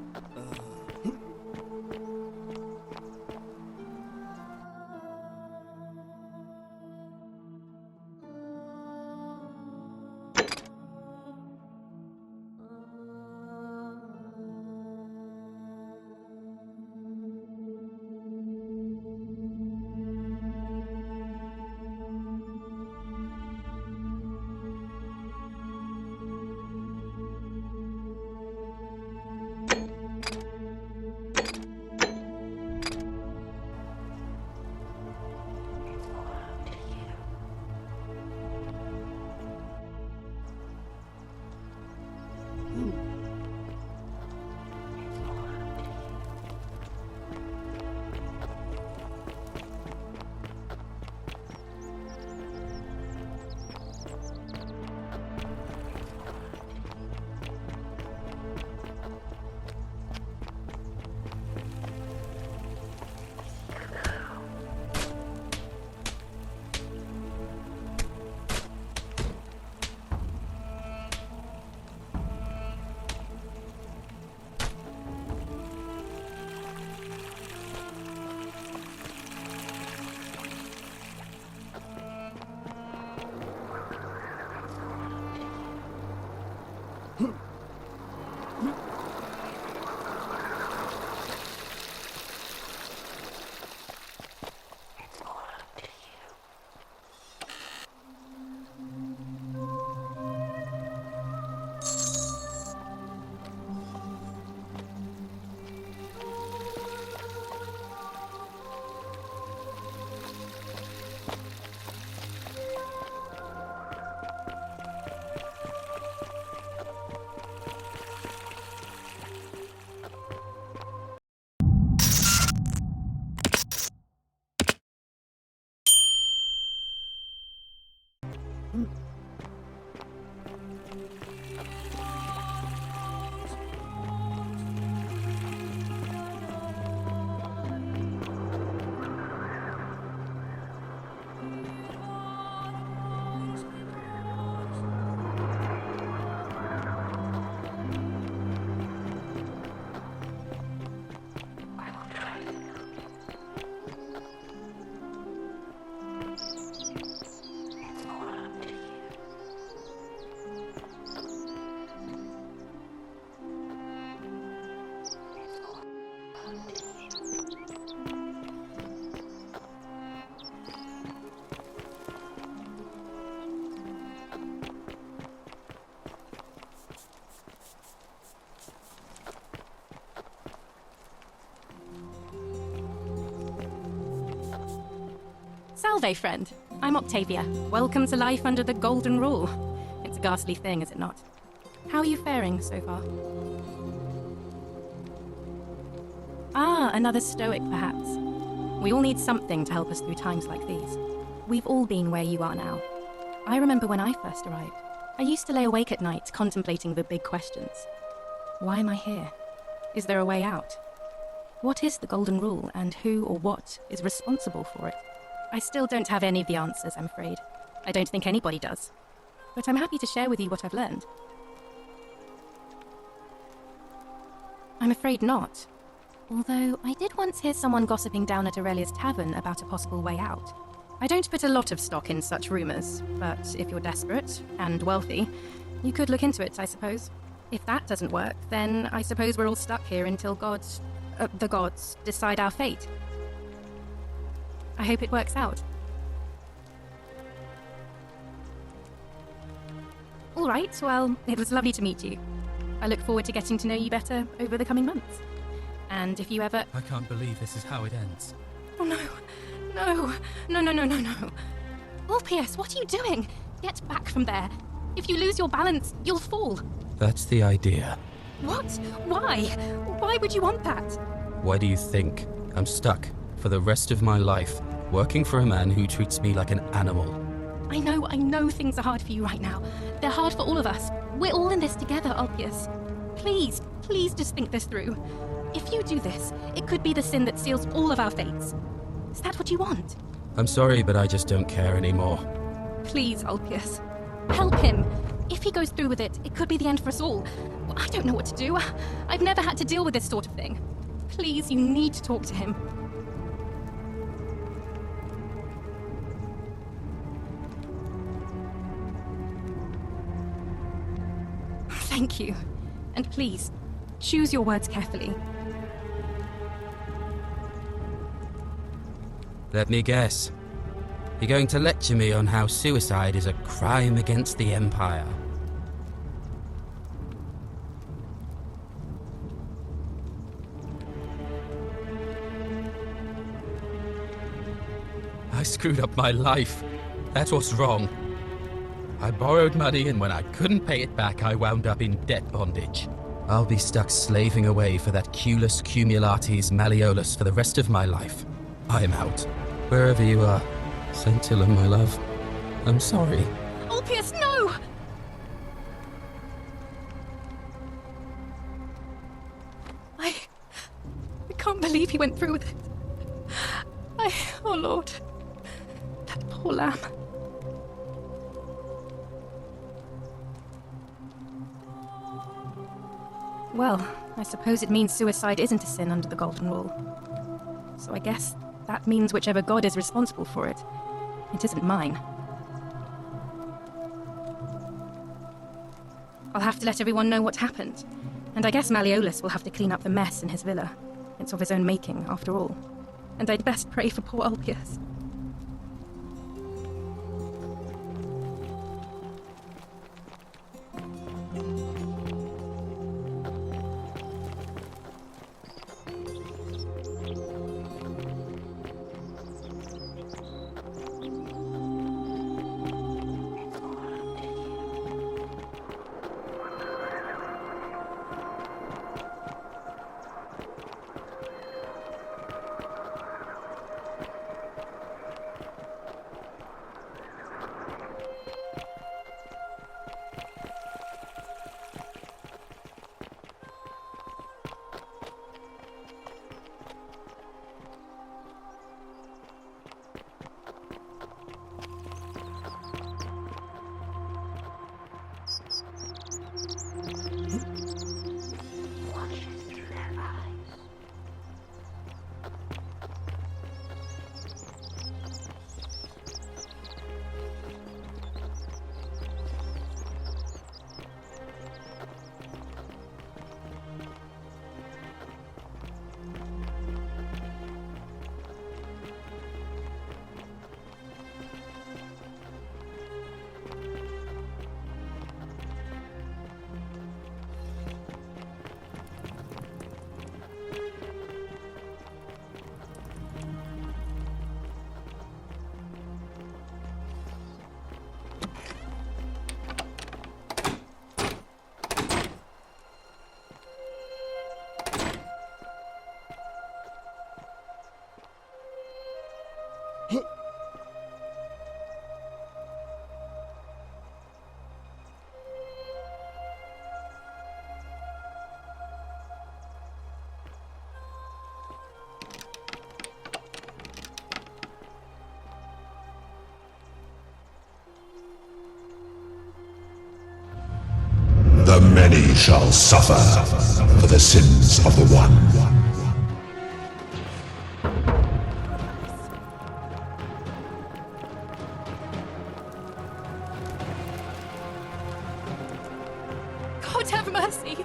Salve, friend. I'm Octavia. Welcome to life under the Golden Rule. It's a ghastly thing, is it not? How are you faring so far? Ah, another stoic, perhaps. We all need something to help us through times like these. We've all been where you are now. I remember when I first arrived. I used to lay awake at night contemplating the big questions. Why am I here? Is there a way out? What is the golden rule, and who or what is responsible for it? I still don't have any of the answers, I'm afraid. I don't think anybody does. But I'm happy to share with you what I've learned. I'm afraid not. Although I did once hear someone gossiping down at Aurelia's tavern about a possible way out. I don't put a lot of stock in such rumours, but if you're desperate and wealthy, you could look into it, I suppose. If that doesn't work, then I suppose we're all stuck here until the gods decide our fate. I hope it works out. All right, well, it was lovely to meet you. I look forward to getting to know you better over the coming months. And if you ever... I can't believe this is how it ends. Oh no. No. Ulpius, what are you doing? Get back from there. If you lose your balance, you'll fall. That's the idea. What? Why? Why would you want that? Why do you think I'm stuck for the rest of my life, working for a man who treats me like an animal? I know things are hard for you right now. They're hard for all of us. We're all in this together, Ulpius. Please just think this through. If you do this, it could be the sin that seals all of our fates. Is that what you want? I'm sorry, but I just don't care anymore. Please, Ulpius. Help him. If he goes through with it, it could be the end for us all. I don't know what to do. I've never had to deal with this sort of thing. Please, you need to talk to him. Thank you. And please, choose your words carefully. Let me guess. You're going to lecture me on how suicide is a crime against the Empire. I screwed up my life. That's what's wrong. I borrowed money, and when I couldn't pay it back, I wound up in debt bondage. I'll be stuck slaving away for that culus cumulatis malleolus for the rest of my life. I'm out. Wherever you are, Scintilla, my love, I'm sorry. Ulpius, no! I can't believe he went through with it. Oh Lord, that poor lamb. Well, I suppose it means suicide isn't a sin under the Golden Rule. So I guess that means whichever god is responsible for it, it isn't mine. I'll have to let everyone know what happened, and I guess Malleolus will have to clean up the mess in his villa. It's of his own making, after all. And I'd best pray for poor Ulpius. The many shall suffer for the sins of the one. God have mercy!